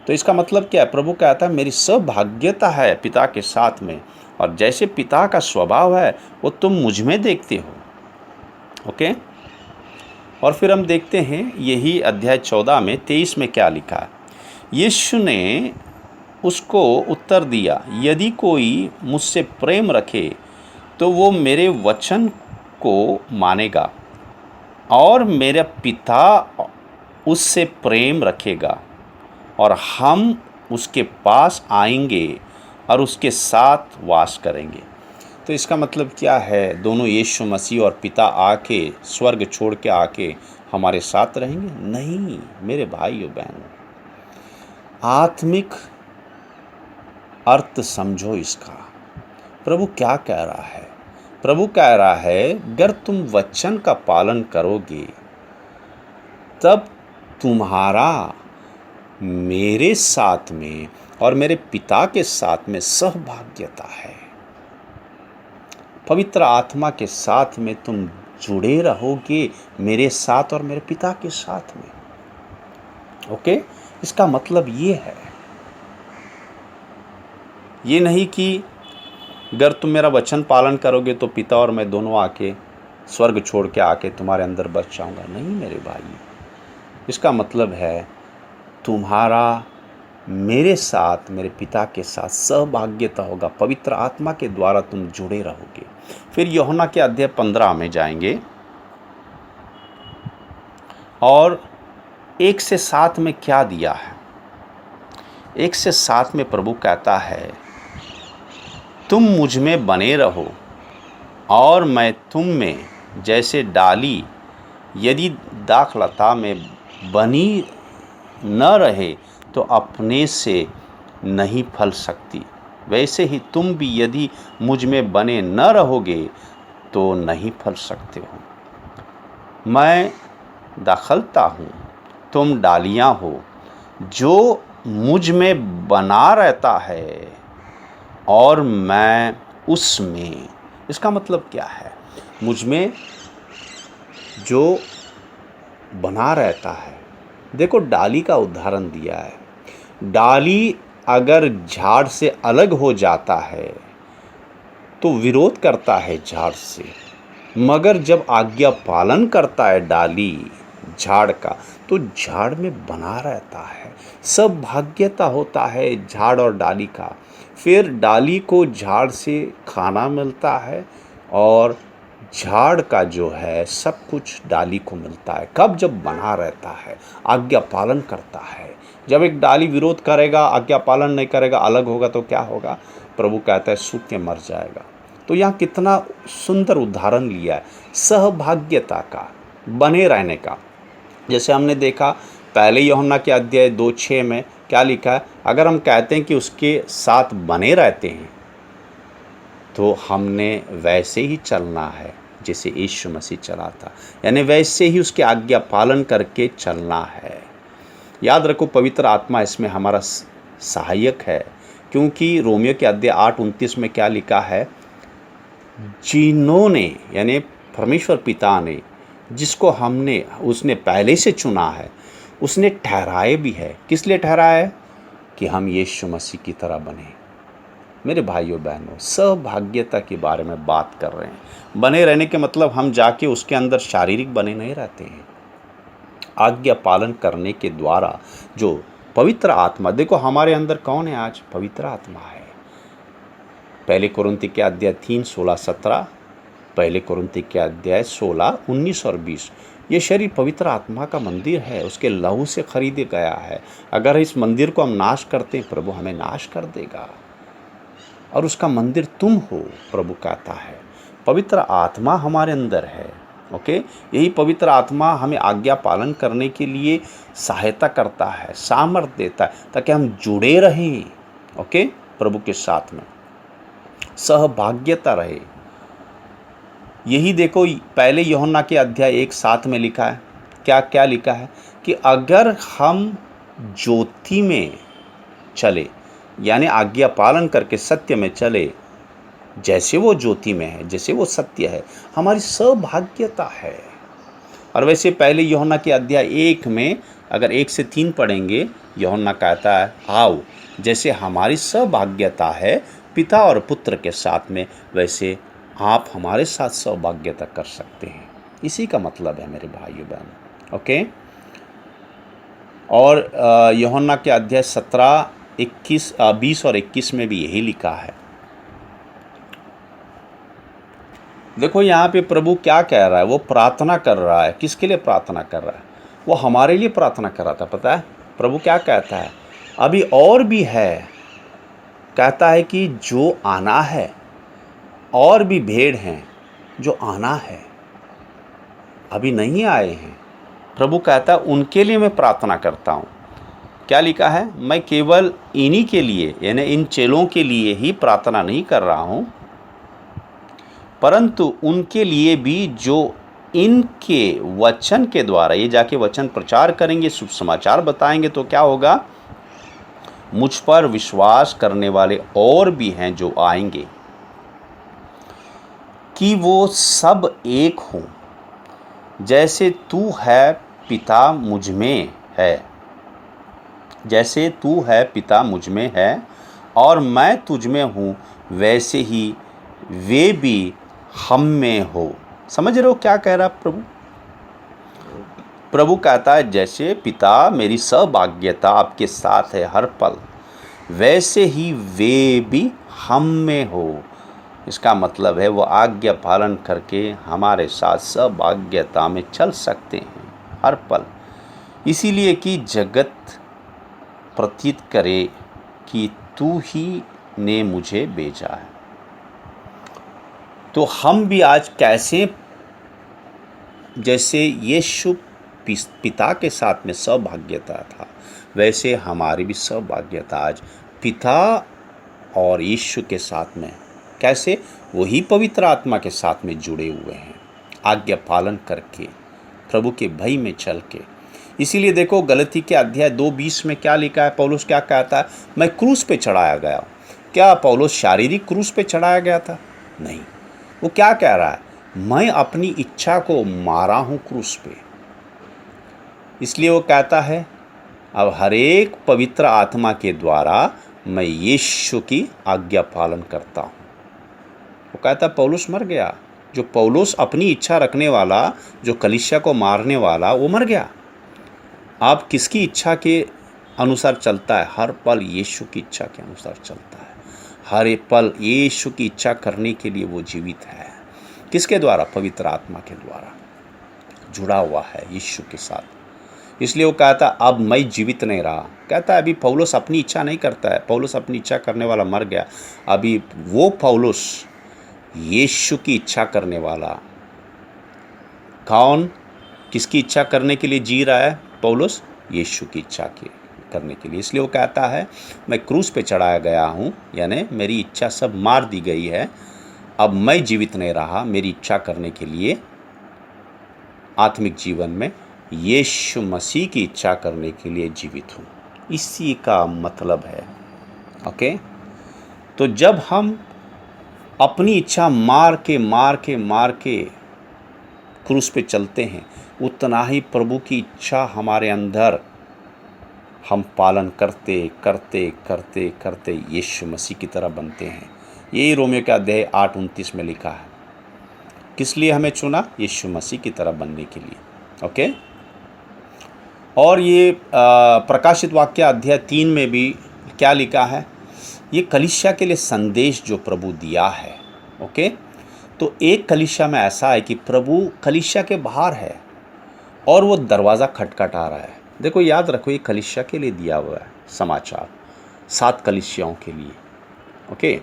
तो इसका मतलब क्या है? प्रभु कहता है मेरी सहभाग्यता है पिता के साथ में, और जैसे पिता का स्वभाव है वो तुम मुझ में देखते हो। ओके, और फिर हम देखते हैं यही अध्याय 14 में 23 में क्या लिखा है। यीशु ने उसको उत्तर दिया, यदि कोई मुझसे प्रेम रखे तो वो मेरे वचन को मानेगा, और मेरा पिता उससे प्रेम रखेगा, और हम उसके पास आएंगे और उसके साथ वास करेंगे। तो इसका मतलब क्या है? दोनों यीशु मसीह और पिता आके स्वर्ग छोड़ के आके हमारे साथ रहेंगे? नहीं मेरे भाइयों बहनों, आत्मिक अर्थ समझो इसका। प्रभु क्या कह रहा है? प्रभु कह रहा है अगर तुम वचन का पालन करोगे तब तुम्हारा मेरे साथ में और मेरे पिता के साथ में सहभाग्यता है। पवित्र आत्मा के साथ में तुम जुड़े रहोगे, मेरे साथ और मेरे पिता के साथ में। ओके, इसका मतलब ये है, ये नहीं कि अगर तुम मेरा वचन पालन करोगे तो पिता और मैं दोनों आके स्वर्ग छोड़ के आके तुम्हारे अंदर बस जाऊंगा। नहीं मेरे भाई, इसका मतलब है तुम्हारा मेरे साथ, मेरे पिता के साथ सहभाग्यता होगा, पवित्र आत्मा के द्वारा तुम जुड़े रहोगे। फिर यूहन्ना के अध्याय 15 में जाएंगे और 1 से 7 में क्या दिया है। 1 से 7 में प्रभु कहता है, तुम मुझ में बने रहो और मैं तुम में, जैसे डाली यदि दाखलता में बनी न रहे तो अपने से नहीं फल सकती, वैसे ही तुम भी यदि मुझ में बने न रहोगे तो नहीं फल सकते हो। मैं दाखलता हूँ, तुम डालियाँ हो। जो मुझ में बना रहता है और मैं उसमें, इसका मतलब क्या है? मुझ में जो बना रहता है, देखो डाली का उदाहरण दिया है। डाली अगर झाड़ से अलग हो जाता है तो विरोध करता है झाड़ से, मगर जब आज्ञा पालन करता है डाली झाड़ का तो झाड़ में बना रहता है। सब भाग्यता होता है झाड़ और डाली का। फिर डाली को झाड़ से खाना मिलता है और झाड़ का जो है सब कुछ डाली को मिलता है। कब? जब बना रहता है, आज्ञा पालन करता है। जब एक डाली विरोध करेगा, आज्ञा पालन नहीं करेगा, अलग होगा तो क्या होगा? प्रभु कहता है सूख के मर जाएगा। तो यहाँ कितना सुंदर उदाहरण लिया है सहभाग्यता का, बने रहने का। जैसे हमने देखा पहले यूहन्ना के अध्याय 2:6 में क्या लिखा है, अगर हम कहते हैं कि उसके साथ बने रहते हैं तो हमने वैसे ही चलना है जैसे यीशु मसीह चला था, यानी वैसे ही उसके आज्ञा पालन करके चलना है। याद रखो पवित्र आत्मा इसमें हमारा सहायक है, क्योंकि रोमियो के अध्याय 8:29 में क्या लिखा है, जिन्होंने यानी परमेश्वर पिता ने, जिसको उसने पहले से चुना है, उसने ठहराए भी है। किस लिए ठहराया है? कि हम यीशु मसीह की तरह बने। मेरे भाइयों बहनों, सहभाग्यता के बारे में बात कर रहे हैं। बने रहने के मतलब हम जाके उसके अंदर शारीरिक बने नहीं रहते हैं। आज्ञा पालन करने के द्वारा जो पवित्र आत्मा, देखो हमारे अंदर कौन है आज? पवित्र आत्मा है। पहले कोरिन्थी के अध्याय 3:16-17, पहले कोरिन्थी के अध्याय 16, 19 और 20। ये शरीर पवित्र आत्मा का मंदिर है, उसके लहू से खरीदे गया है। अगर इस मंदिर को हम नाश करते हैं, प्रभु हमें नाश कर देगा, और उसका मंदिर तुम हो, प्रभु कहता है। पवित्र आत्मा हमारे अंदर है। ओके, यही पवित्र आत्मा हमें आज्ञा पालन करने के लिए सहायता करता है, सामर्थ्य देता है, ताकि हम जुड़े रहें। ओके, प्रभु के साथ में सहभाग्यता रहे। यही देखो पहले यूहन्ना के अध्याय 1:7 में लिखा है, क्या क्या लिखा है कि अगर हम ज्योति में चले, यानी आज्ञा पालन करके सत्य में चले, जैसे वो ज्योति में है, जैसे वो सत्य है, हमारी सहभाग्यता है। और वैसे पहले यूहन्ना के अध्याय 1 में अगर 1 से 3 पढ़ेंगे, यूहन्ना कहता है, आओ जैसे हमारी सहभाग्यता है पिता और पुत्र के साथ में, वैसे आप हमारे साथ सहभाग्यता कर सकते हैं। इसी का मतलब है मेरे भाइयों बहन। ओके, और यूहन्ना के अध्याय 17, 20 और 21 में भी यही लिखा है। देखो यहाँ पे प्रभु क्या कह रहा है, वो प्रार्थना कर रहा है। किसके लिए प्रार्थना कर रहा है? वो हमारे लिए प्रार्थना कर रहा था। पता है प्रभु क्या कहता है? अभी और भी है, कहता है कि जो आना है, और भी भेड़ हैं जो आना है, अभी नहीं आए हैं। प्रभु कहता है उनके लिए मैं प्रार्थना करता हूँ। क्या लिखा है? मैं केवल इन्हीं के लिए, यानी इन चेलों के लिए ही प्रार्थना नहीं कर रहा हूँ, परंतु उनके लिए भी जो इनके वचन के द्वारा, ये जाके वचन प्रचार करेंगे, शुभ समाचार बताएंगे, तो क्या होगा? मुझ पर विश्वास करने वाले और भी हैं जो आएंगे, कि वो सब एक हों, जैसे तू है पिता मुझ में है जैसे तू है पिता मुझ में है और मैं तुझ में हूँ, वैसे ही वे भी हम में हो। समझ रहे हो क्या कह रहा प्रभु? प्रभु कहता है जैसे पिता मेरी सहभाग्यता आपके साथ है हर पल, वैसे ही वे भी हम में हो। इसका मतलब है वो आज्ञा पालन करके हमारे साथ सहभाग्यता में चल सकते हैं हर पल। इसीलिए कि जगत प्रतीत करे कि तू ही ने मुझे भेजा है। तो हम भी आज कैसे, जैसे यीशु पिता के साथ में सहभाग्यता था, वैसे हमारी भी सहभाग्यता आज पिता और यीशु के साथ में, कैसे? वही पवित्र आत्मा के साथ में जुड़े हुए हैं, आज्ञा पालन करके, प्रभु के भय में चल के। इसीलिए देखो गलती के अध्याय 2:20 में क्या लिखा है? पौलुस क्या कहता है? मैं क्रूस पे चढ़ाया गया। क्या पौलुस शारीरिक क्रूस पे चढ़ाया गया था? नहीं। वो क्या कह रहा है? मैं अपनी इच्छा को मारा हूँ क्रूस पे। इसलिए वो कहता है अब हर एक पवित्र आत्मा के द्वारा मैं यीशु की आज्ञा पालन करता हूँ। वो कहता पौलुस मर गया। जो पौलुस अपनी इच्छा रखने वाला, जो कलीसिया को मारने वाला, वो मर गया। आप किसकी इच्छा के अनुसार चलता है? हर पल यीशु की इच्छा के अनुसार चलता है। हर एक पल यीशु की इच्छा करने के लिए वो जीवित है। किसके द्वारा? पवित्र आत्मा के द्वारा जुड़ा हुआ है यीशु के साथ। इसलिए वो कहता अब मैं जीवित नहीं रहा। कहता है अभी पौलुस अपनी इच्छा नहीं करता है, पौलुस अपनी इच्छा करने वाला मर गया। अभी वो पौलुस यीशु की इच्छा करने वाला, कौन किसकी इच्छा करने के लिए जी रहा है? पौलुस यीशु की इच्छा करने के लिए। इसलिए वो कहता है मैं क्रूस पे चढ़ाया गया हूँ, यानी मेरी इच्छा सब मार दी गई है। अब मैं जीवित नहीं रहा, मेरी इच्छा करने के लिए आत्मिक जीवन में यीशु मसीह की इच्छा करने के लिए जीवित हूँ। इसी का मतलब है। ओके, तो जब हम अपनी इच्छा मार के क्रूस पे चलते हैं, उतना ही प्रभु की इच्छा हमारे अंदर हम पालन करते करते करते करते यीशु मसीह की तरह बनते हैं। यही रोमियो का अध्याय 8:29 में लिखा है। किस लिए हमें चुना? यीशु मसीह की तरह बनने के लिए। ओके, और ये प्रकाशित वाक्य अध्याय 3 में भी क्या लिखा है? ये कलीसिया के लिए संदेश जो प्रभु दिया है। ओके, तो एक कलीसिया में ऐसा है कि प्रभु कलीसिया के बाहर है और वो दरवाज़ा खटखटा रहा है। देखो याद रखो ये कलीसिया के लिए दिया हुआ है समाचार, 7 कलीसियाओं के लिए। ओके,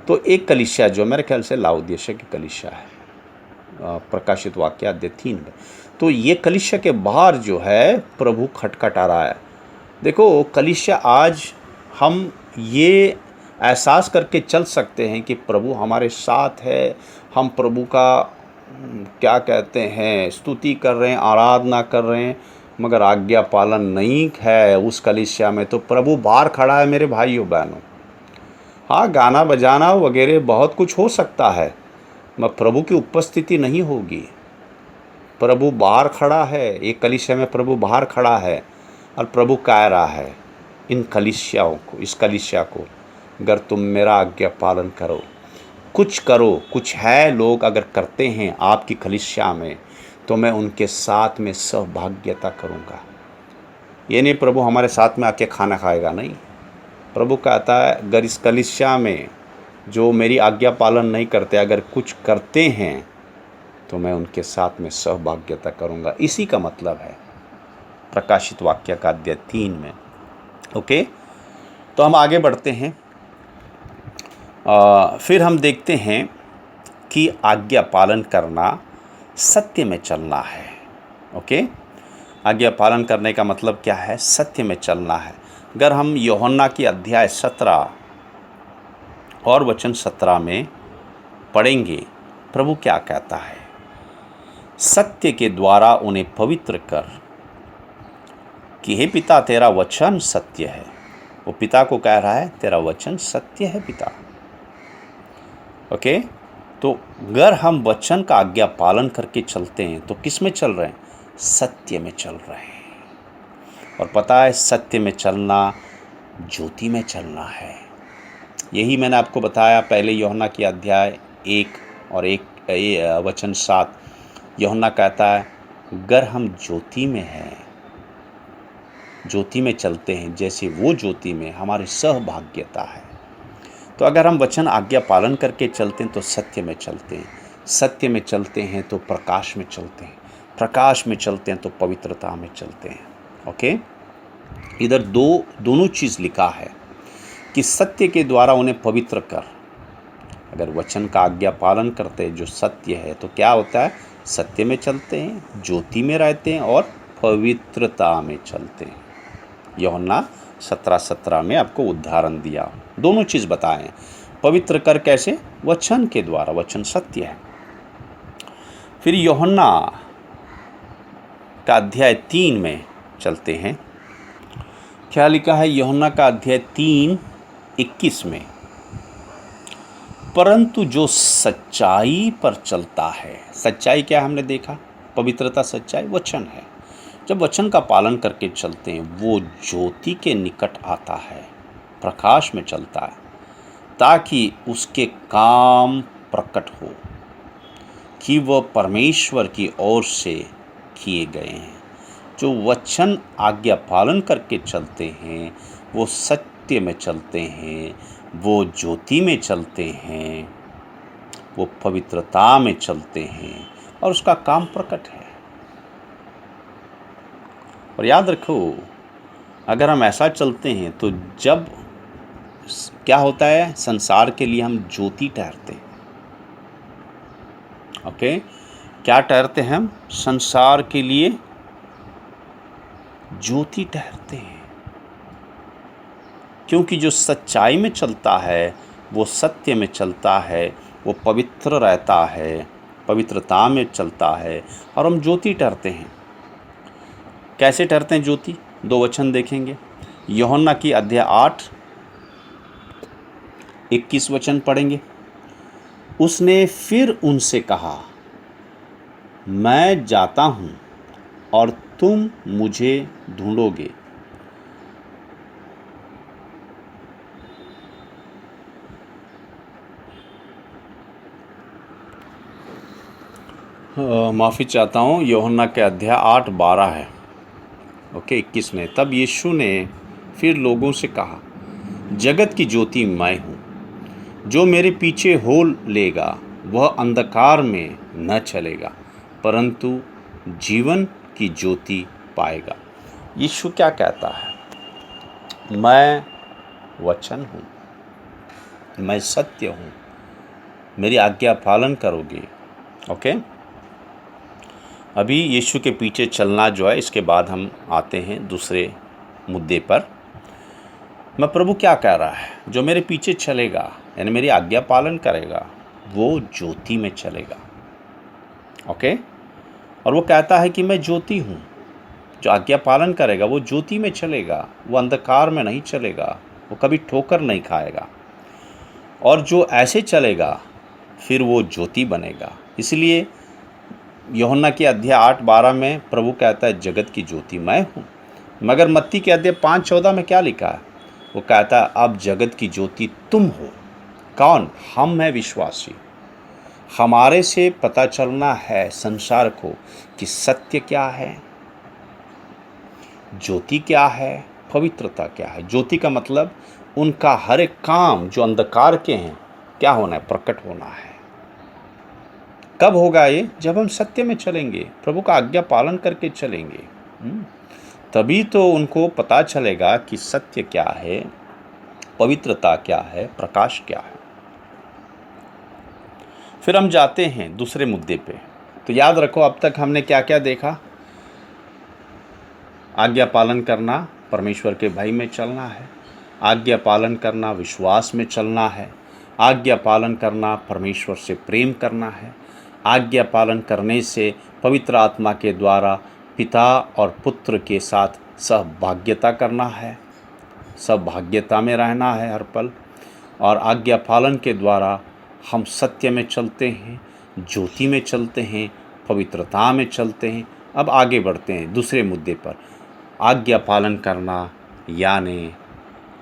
तो एक कलीसिया जो मेरे ख्याल से लाउदिशिया की कलीसिया है, प्रकाशित वाक्य अध्याय 3 में। तो ये कलीसिया के बाहर जो है प्रभु खटखटा रहा है। देखो कलीसिया आज हम ये एहसास करके चल सकते हैं कि प्रभु हमारे साथ है, हम प्रभु का क्या कहते हैं स्तुति कर रहे हैं, आराधना कर रहे हैं, मगर आज्ञा पालन नहीं है उस कलीसिया में, तो प्रभु बाहर खड़ा है मेरे भाइयों बहनों। हाँ, गाना बजाना वगैरह बहुत कुछ हो सकता है, मगर प्रभु की उपस्थिति नहीं होगी। प्रभु बाहर खड़ा है, एक कलीसिया में प्रभु बाहर खड़ा है और प्रभु कह रहा है इन कलीसियाओं को, इस कलीसिया को, अगर तुम मेरा आज्ञा पालन करो, कुछ करो, कुछ है लोग अगर करते हैं आपकी कलीसिया में, तो मैं उनके साथ में सहभाग्यता करूँगा। ये नहीं प्रभु हमारे साथ में आके खाना खाएगा, नहीं। प्रभु कहता है अगर इस कलीसिया में जो मेरी आज्ञा पालन नहीं करते, अगर कुछ करते हैं, तो मैं उनके साथ में सहभाग्यता करूँगा। इसी का मतलब है प्रकाशित वाक्य का अध्याय 3 में। ओके, तो हम आगे बढ़ते हैं। फिर हम देखते हैं कि आज्ञा पालन करना सत्य में चलना है। ओके, आज्ञा पालन करने का मतलब क्या है? सत्य में चलना है। अगर हम यूहन्ना की अध्याय 17 और वचन 17 में पढ़ेंगे, प्रभु क्या कहता है? सत्य के द्वारा उन्हें पवित्र कर कि हे पिता तेरा वचन सत्य है। वो पिता को कह रहा है तेरा वचन सत्य है पिता। ओके, तो अगर हम वचन का आज्ञा पालन करके चलते हैं तो किस में चल रहे हैं? सत्य में चल रहे हैं। और पता है सत्य में चलना ज्योति में चलना है। यही मैंने आपको बताया पहले यूहन्ना की अध्याय 1 और 1 वचन 7। यूहन्ना कहता है अगर हम ज्योति में हैं, ज्योति में चलते हैं जैसे वो ज्योति में, हमारी सहभाग्यता है। तो अगर हम वचन आज्ञा पालन करके चलते हैं तो सत्य में चलते हैं, सत्य में चलते हैं तो प्रकाश में चलते हैं, प्रकाश में चलते हैं तो पवित्रता में चलते हैं। ओके, इधर दोनों चीज़ लिखा है कि सत्य के द्वारा उन्हें पवित्र कर। अगर वचन का आज्ञा पालन करते हैं जो सत्य है तो क्या होता है, सत्य में चलते हैं, ज्योति में रहते हैं और पवित्रता में चलते हैं। यूहन्ना 17:17 में आपको उदाहरण दिया, दोनों चीज़ बताएं। पवित्र कर कैसे, वचन के द्वारा, वचन सत्य है। फिर यूहन्ना का अध्याय 3 में चलते हैं। क्या लिखा है यूहन्ना का अध्याय 3:21 में, परंतु जो सच्चाई पर चलता है, सच्चाई क्या हमने देखा, पवित्रता सच्चाई वचन है। जब वचन का पालन करके चलते हैं वो ज्योति के निकट आता है, प्रकाश में चलता है, ताकि उसके काम प्रकट हो कि वह परमेश्वर की ओर से किए गए हैं। जो वचन आज्ञा पालन करके चलते हैं वो सत्य में चलते हैं, वो ज्योति में चलते हैं, वो पवित्रता में चलते हैं और उसका काम प्रकट है। और याद रखो, अगर हम ऐसा चलते हैं तो जब क्या होता है, संसार के लिए हम ज्योति ठहरते हैं। ओके, क्या ठहरते हैं हम, संसार के लिए ज्योति ठहरते हैं। क्योंकि जो सच्चाई में चलता है, वो सत्य में चलता है, वो पवित्र रहता है, पवित्रता में चलता है और हम ज्योति ठहरते हैं। कैसे ठहरते हैं ज्योति, 2 वचन देखेंगे। यूहन्ना की अध्याय 8:21 वचन पढ़ेंगे। उसने फिर उनसे कहा, मैं जाता हूँ और तुम मुझे ढूंढोगे, माफ़ी चाहता हूँ, यूहन्ना के अध्याय 8:12 है। ओके, 21 में, तब यीशु ने फिर लोगों से कहा, जगत की ज्योति मैं हूँ, जो मेरे पीछे हो लेगा वह अंधकार में न चलेगा परंतु जीवन की ज्योति पाएगा। यीशु क्या कहता है, मैं वचन हूँ, मैं सत्य हूँ, मेरी आज्ञा पालन करोगे। ओके, अभी यीशु के पीछे चलना जो है, इसके बाद हम आते हैं दूसरे मुद्दे पर। मैं प्रभु क्या कह रहा है, जो मेरे पीछे चलेगा यानी मेरी आज्ञा पालन करेगा वो ज्योति में चलेगा। ओके, और वो कहता है कि मैं ज्योति हूँ, जो आज्ञा पालन करेगा वो ज्योति में चलेगा, वो अंधकार में नहीं चलेगा, वो कभी ठोकर नहीं खाएगा। और जो ऐसे चलेगा फिर वो ज्योति बनेगा। इसलिए यूहन्ना की अध्याय 8:12 में प्रभु कहता है जगत की ज्योति मैं हूँ। मगर मत्ती के अध्याय 5:14 में क्या लिखा है, वो कहता है अब जगत की ज्योति तुम हो। कौन, हम हैं विश्वासी। हमारे से पता चलना है संसार को कि सत्य क्या है, ज्योति क्या है, पवित्रता क्या है। ज्योति का मतलब उनका हर एक काम जो अंधकार के हैं क्या होना है, प्रकट होना है। कब होगा ये, जब हम सत्य में चलेंगे, प्रभु का आज्ञा पालन करके चलेंगे, तभी तो उनको पता चलेगा कि सत्य क्या है, पवित्रता क्या है, प्रकाश क्या है। फिर हम जाते हैं दूसरे मुद्दे पे। तो याद रखो अब तक हमने क्या क्या देखा, आज्ञा पालन करना, परमेश्वर के भय में चलना है, आज्ञा पालन करना, विश्वास में चलना है, आज्ञा पालन करना, परमेश्वर से प्रेम करना है, आज्ञा पालन करने से पवित्र आत्मा के द्वारा पिता और पुत्र के साथ सहभाग्यता करना है, सहभाग्यता में रहना है हर पल। और आज्ञा पालन के द्वारा हम सत्य में चलते हैं, ज्योति में चलते हैं, पवित्रता में चलते हैं। अब आगे बढ़ते हैं दूसरे मुद्दे पर। आज्ञा पालन करना यानी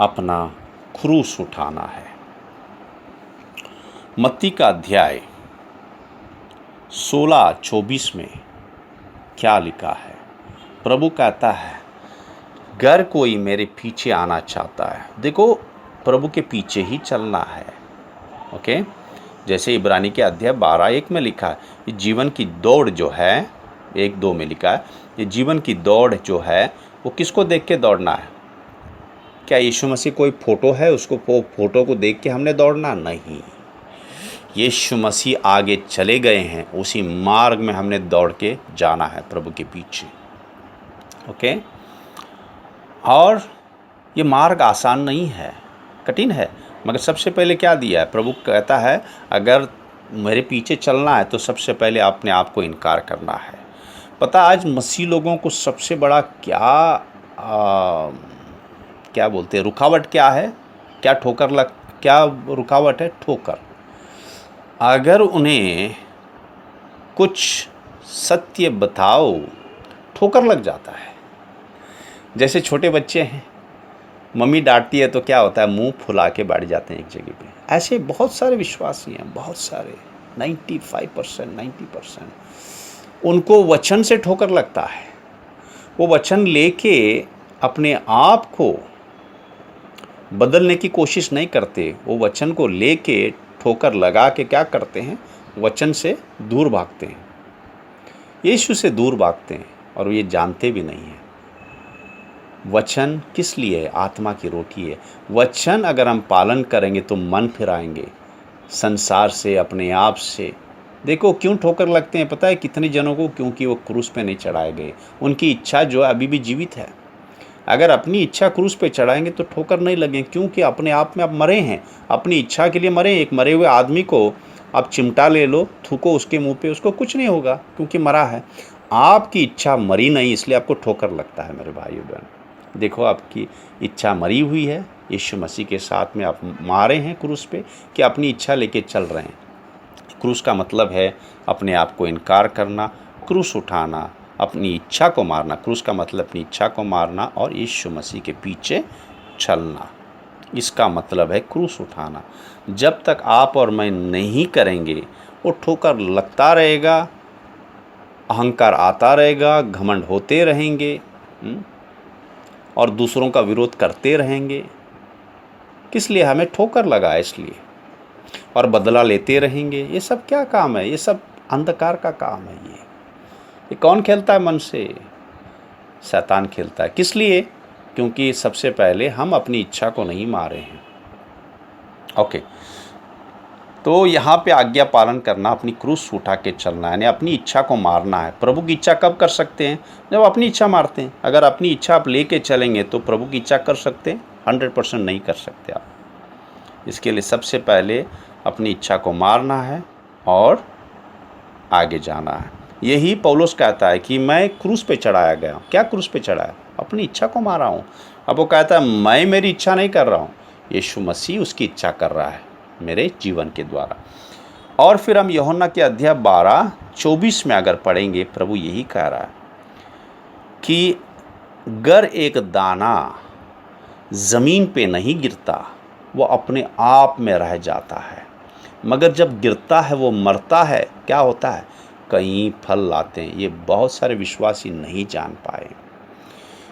अपना क्रूस उठाना है। मत्ती का अध्याय 16-24 में क्या लिखा है? प्रभु कहता है, अगर कोई मेरे पीछे आना चाहता है, देखो प्रभु के पीछे ही चलना है। ओके, जैसे इब्रानी के अध्याय 12:1 में लिखा है, ये जीवन की दौड़ जो है, 1-2 में लिखा है, ये जीवन की दौड़ जो है वो किसको देख के दौड़ना है? क्या यीशु मसीह कोई फ़ोटो है, उसको फ़ोटो को देख के हमने दौड़ना? नहीं, यीशु मसीह आगे चले गए हैं, उसी मार्ग में हमने दौड़ के जाना है प्रभु के पीछे। ओके, और ये मार्ग आसान नहीं है, कठिन है, मगर सबसे पहले क्या दिया है? प्रभु कहता है अगर मेरे पीछे चलना है तो सबसे पहले अपने आप को इनकार करना है। पता आज मसीह लोगों को सबसे बड़ा क्या बोलते हैं, रुकावट क्या है? क्या रुकावट है? ठोकर। अगर उन्हें कुछ सत्य बताओ, ठोकर लग जाता है। जैसे छोटे बच्चे हैं, मम्मी डांटती है तो क्या होता है, मुंह फुला के बैठ जाते हैं एक जगह पे। ऐसे बहुत सारे विश्वासी हैं, बहुत सारे, 95%, 90% उनको वचन से ठोकर लगता है। वो वचन लेके अपने आप को बदलने की कोशिश नहीं करते, वो वचन को लेके ठोकर लगा के क्या करते हैं? वचन से दूर भागते हैं, यीशु से दूर भागते हैं, और ये जानते भी नहीं हैं। वचन किस लिए है? आत्मा की रोटी है। वचन अगर हम पालन करेंगे तो मन फिराएंगे संसार से, अपने आप से। देखो क्यों ठोकर लगते हैं पता है कितने जनों को? क्योंकि वो क्रूस पे नहीं चढ़ाए गए। उनकी इच्छा जो है अभी भी जीवित है। अगर अपनी इच्छा क्रूस पे चढ़ाएंगे तो ठोकर नहीं लगे, क्योंकि अपने आप में आप मरे हैं, अपनी इच्छा के लिए मरे। एक मरे हुए आदमी को आप चिमटा ले लो, थूको उसके मुंह पे, उसको कुछ नहीं होगा क्योंकि मरा है। आपकी इच्छा मरी नहीं, इसलिए आपको ठोकर लगता है मेरे भाइयों बहन। देखो आपकी इच्छा मरी हुई है, यीशु मसीह के साथ में आप मारे हैं क्रूस पे, कि अपनी इच्छा लेके चल रहे हैं। क्रूस का मतलब है अपने आप को इनकार करना, क्रूस उठाना, अपनी इच्छा को मारना। क्रूस का मतलब अपनी इच्छा को मारना और यीशु मसीह के पीछे चलना, इसका मतलब है क्रूस उठाना। जब तक आप और मैं नहीं करेंगे, वो ठोकर लगता रहेगा, अहंकार आता रहेगा, घमंड होते रहेंगे और दूसरों का विरोध करते रहेंगे। किस लिए? हमें ठोकर लगा है इसलिए, और बदला लेते रहेंगे। ये सब क्या काम है? ये सब अंधकार का काम है। ये कौन खेलता है मन से? शैतान खेलता है। किस लिए? क्योंकि सबसे पहले हम अपनी इच्छा को नहीं मारे हैं। ओके, तो यहाँ पे आज्ञा पालन करना, अपनी क्रूस उठा के चलना, यानी अपनी इच्छा को मारना है। प्रभु की इच्छा कब कर सकते हैं? जब अपनी इच्छा मारते हैं। अगर अपनी इच्छा आप लेके चलेंगे तो प्रभु की इच्छा कर सकते हैं? 100% नहीं कर सकते आप। इसके लिए सबसे पहले अपनी इच्छा को मारना है और आगे जाना है। यही पौलुस कहता है कि मैं क्रूस पे चढ़ाया गया। क्या क्रूस पे चढ़ाया? अपनी इच्छा को मारा हूँ। अब वो कहता है मैं मेरी इच्छा नहीं कर रहा हूँ, यीशु मसीह उसकी इच्छा कर रहा है मेरे जीवन के द्वारा। और फिर हम यूहन्ना के अध्याय 12:24 में अगर पढ़ेंगे, प्रभु यही कह रहा है कि अगर एक दाना ज़मीन पे नहीं गिरता, वो अपने आप में रह जाता है, मगर जब गिरता है वो मरता है। क्या होता है? कई फल लाते हैं। ये बहुत सारे विश्वासी नहीं जान पाए।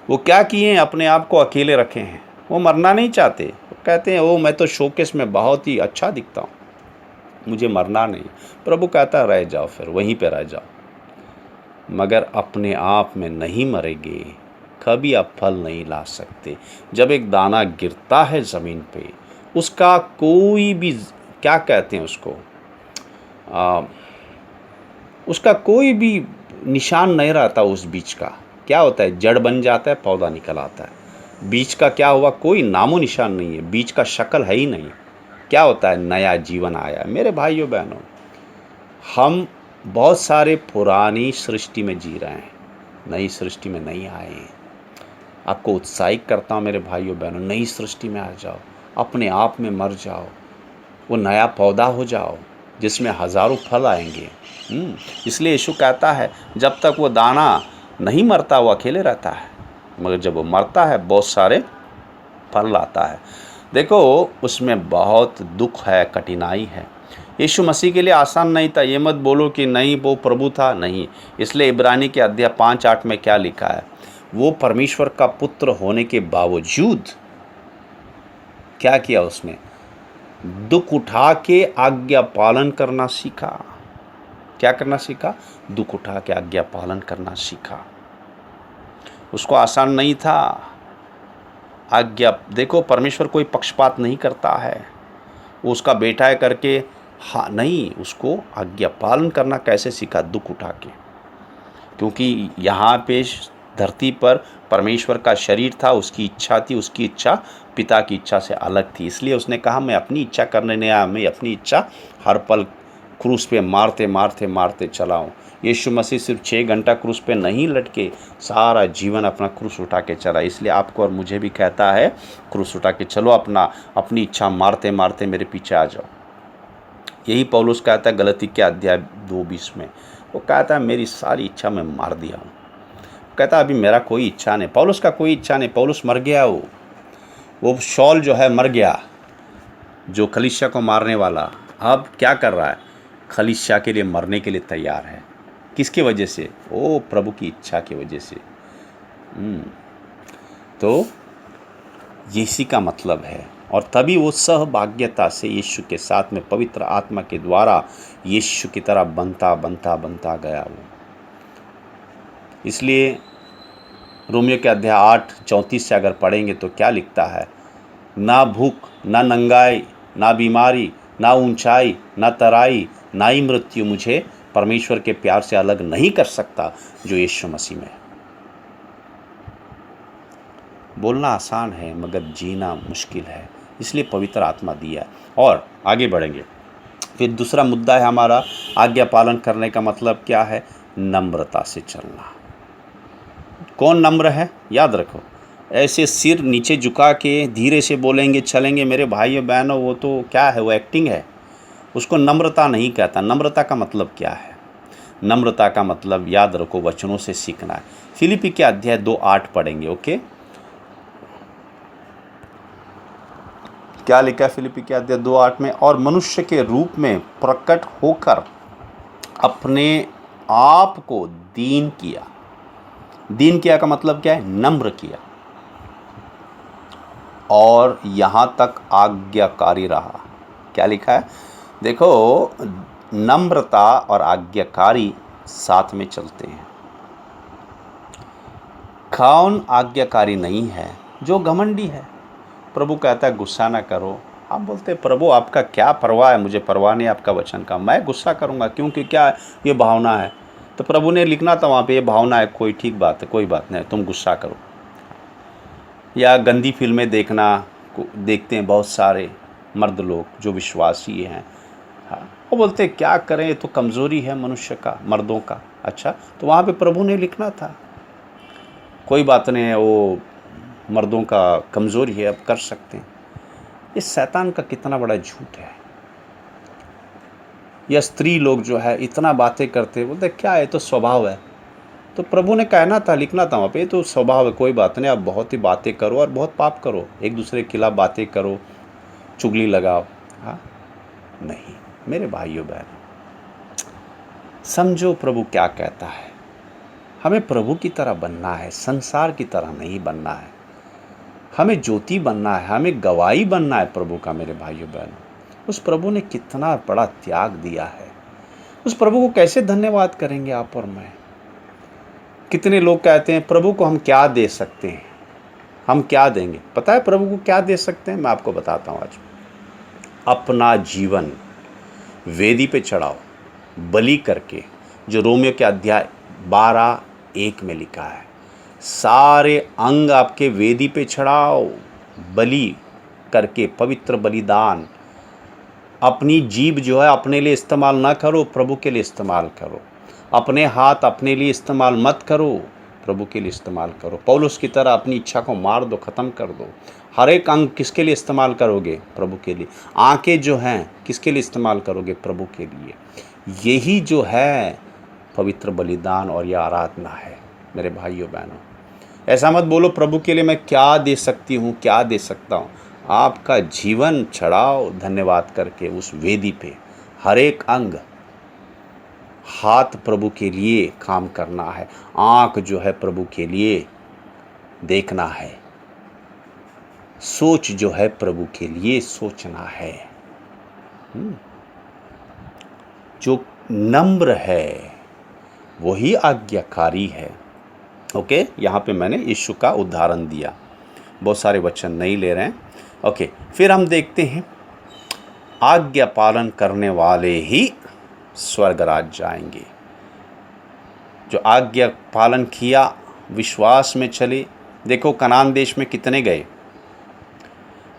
वो क्या किए? अपने आप को अकेले रखे हैं। वो मरना नहीं चाहते। वो कहते हैं ओ मैं तो शोकेस में बहुत ही अच्छा दिखता हूँ, मुझे मरना नहीं। प्रभु कहता रह जाओ, फिर वहीं पे रह जाओ, मगर अपने आप में नहीं मरेंगे, कभी आप फल नहीं ला सकते। जब एक दाना गिरता है ज़मीन पे, उसका कोई भी, क्या कहते हैं उसको, उसका कोई भी निशान नहीं रहता उस बीज का। क्या होता है? जड़ बन जाता है, पौधा निकल आता है। बीज का क्या हुआ? कोई नामो निशान नहीं है, बीज का शक्ल है ही नहीं। क्या होता है? नया जीवन आया। मेरे भाइयों बहनों, हम बहुत सारे पुरानी सृष्टि में जी रहे हैं, नई सृष्टि में नहीं आए हैं। आपको उत्साहित करता हूँ मेरे भाइयों बहनों, नई सृष्टि में आ जाओ, अपने आप में मर जाओ, वो नया पौधा हो जाओ जिसमें हज़ारों फल आएंगे। इसलिए यीशु कहता है जब तक वो दाना नहीं मरता वो अकेले रहता है, मगर जब वो मरता है बहुत सारे फल लाता है। देखो उसमें बहुत दुख है, कठिनाई है। यीशु मसीह के लिए आसान नहीं था। ये मत बोलो कि नहीं वो प्रभु था, नहीं। इसलिए इब्रानी के अध्याय 5:8 में क्या लिखा है, वो परमेश्वर का पुत्र होने के बावजूद क्या किया उसने, दुख उठा के आज्ञा पालन करना सीखा। क्या करना सीखा, दुख उठा के आज्ञा पालन करना सीखा। उसको आसान नहीं था। आज्ञा, देखो परमेश्वर कोई पक्षपात नहीं करता है, वो उसका बेटा है करके हाँ नहीं, उसको आज्ञा पालन करना कैसे सीखा, दुख उठा के। क्योंकि यहाँ पे धरती पर परमेश्वर का शरीर था, उसकी इच्छा थी, उसकी इच्छा पिता की इच्छा से अलग थी। इसलिए उसने कहा मैं अपनी इच्छा करने नहीं आया, मैं अपनी इच्छा हर पल क्रूस पे मारते मारते मारते चलाऊं। यीशु मसीह सिर्फ 6 घंटा क्रूस पे नहीं लटके, सारा जीवन अपना क्रूस उठा के चला। इसलिए आपको और मुझे भी कहता है क्रूस उठा के चलो, अपनी इच्छा मारते मारते मेरे पीछे आ जाओ। यही पौलुस कहता है गलती के अध्याय 2:20 में, वो कहता है मेरी सारी इच्छा मैं मार दिया हूँ। कहता अभी मेरा कोई इच्छा नहीं, पौलुस का कोई इच्छा नहीं, पौलुस मर गया। वो शौल जो है मर गया, जो कलीसिया को मारने वाला। अब क्या कर रहा है, कलीसिया के लिए मरने के लिए तैयार है। किसकी वजह से, ओ प्रभु की इच्छा की वजह से। तो यही का मतलब है। और तभी वो सहभाग्यता से यीशु के साथ में पवित्र आत्मा के द्वारा यीशु की तरह बनता बनता बनता गया वो। इसलिए रोमियो के अध्याय 8:34 से अगर पढ़ेंगे तो क्या लिखता है, ना भूख, ना नंगाई, ना बीमारी, ना ऊंचाई, ना तराई, ना ही मृत्यु मुझे परमेश्वर के प्यार से अलग नहीं कर सकता जो यीशु मसीह में है। बोलना आसान है मगर जीना मुश्किल है, इसलिए पवित्र आत्मा दिया। और आगे बढ़ेंगे। फिर दूसरा मुद्दा है हमारा, आज्ञा पालन करने का मतलब क्या है, नम्रता से चलना। कौन नम्र है, याद रखो, ऐसे सिर नीचे झुका के धीरे से बोलेंगे चलेंगे मेरे भाइयों बहनों, वो तो क्या है, वो एक्टिंग है। उसको नम्रता नहीं कहता। नम्रता का मतलब क्या है, नम्रता का मतलब याद रखो वचनों से सीखना है। फिलिपी के अध्याय 2:8 पढ़ेंगे। ओके, क्या लिखा है फिलिपी के अध्याय 2:8 में, और मनुष्य के रूप में प्रकट होकर अपने आप को दीन किया। दीन किया का मतलब क्या है, नम्र किया, और यहाँ तक आज्ञाकारी रहा। क्या लिखा है, देखो नम्रता और आज्ञाकारी साथ में चलते हैं। कौन आज्ञाकारी नहीं है, जो घमंडी है। प्रभु कहता है गुस्सा ना करो। आप बोलते प्रभु आपका क्या परवाह है, मुझे परवाह नहीं आपका वचन का, मैं गुस्सा करूँगा क्योंकि क्या है, ये भावना है। तो प्रभु ने लिखना था वहाँ पे, ये भावना है, कोई ठीक बात है, कोई बात नहीं, तुम गुस्सा करो। या गंदी फिल्में देखते हैं बहुत सारे मर्द लोग जो विश्वासी हैं, हाँ, वो बोलते हैं क्या करें, ये तो कमज़ोरी है मनुष्य का, मर्दों का। अच्छा, तो वहाँ पे प्रभु ने लिखना था कोई बात नहीं है, वो मर्दों का कमज़ोरी है, अब कर सकते हैं। ये शैतान का कितना बड़ा झूठ है। या स्त्री लोग जो है इतना बातें करते, बोलते क्या है, तो स्वभाव है। तो प्रभु ने कहना था, लिखना था वहाँ पे, तो स्वभाव है, कोई बात नहीं, आप बहुत ही बातें करो और बहुत पाप करो, एक दूसरे के खिलाफ बातें करो, चुगली लगाओ। हाँ नहीं मेरे भाइयों बहनों, समझो प्रभु क्या कहता है। हमें प्रभु की तरह बनना है, संसार की तरह नहीं बनना है। हमें ज्योति बनना है, हमें गवाही बनना है प्रभु का। मेरे भाइयों बहनों, उस प्रभु ने कितना बड़ा त्याग दिया है, उस प्रभु को कैसे धन्यवाद करेंगे आप और मैं। कितने लोग कहते हैं प्रभु को हम क्या दे सकते हैं, हम क्या देंगे। पता है प्रभु को क्या दे सकते हैं, मैं आपको बताता हूँ आज। अपना जीवन वेदी पे चढ़ाओ बलि करके, जो रोमियो के अध्याय 12:1 में लिखा है। सारे अंग आपके वेदी पे चढ़ाओ बलि करके, पवित्र बलिदान। अपनी जीभ जो है अपने लिए इस्तेमाल ना करो, प्रभु के लिए इस्तेमाल करो। अपने हाथ अपने लिए इस्तेमाल मत करो, प्रभु के लिए इस्तेमाल करो। पौलुस की तरह अपनी इच्छा को मार दो, ख़त्म कर दो। हर एक अंग किसके लिए इस्तेमाल करोगे, प्रभु के लिए। आंखें जो हैं किसके लिए इस्तेमाल करोगे, प्रभु के लिए। यही जो है पवित्र बलिदान और यह आराधना है मेरे भाइयों बहनों। ऐसा मत बोलो प्रभु के लिए मैं क्या दे सकती हूँ, क्या दे सकता हूँ। आपका जीवन चढ़ाओ धन्यवाद करके उस वेदी पे। हर एक अंग, हाथ प्रभु के लिए काम करना है, आँख जो है प्रभु के लिए देखना है, सोच जो है प्रभु के लिए सोचना है। जो नम्र है वही आज्ञाकारी है। ओके, यहाँ पे मैंने यीशु का उदाहरण दिया, बहुत सारे वचन नहीं ले रहे हैं। ओके, फिर हम देखते हैं आज्ञा पालन करने वाले ही स्वर्गराज जाएंगे। जो आज्ञा पालन किया, विश्वास में चले। देखो कनान देश में कितने गए,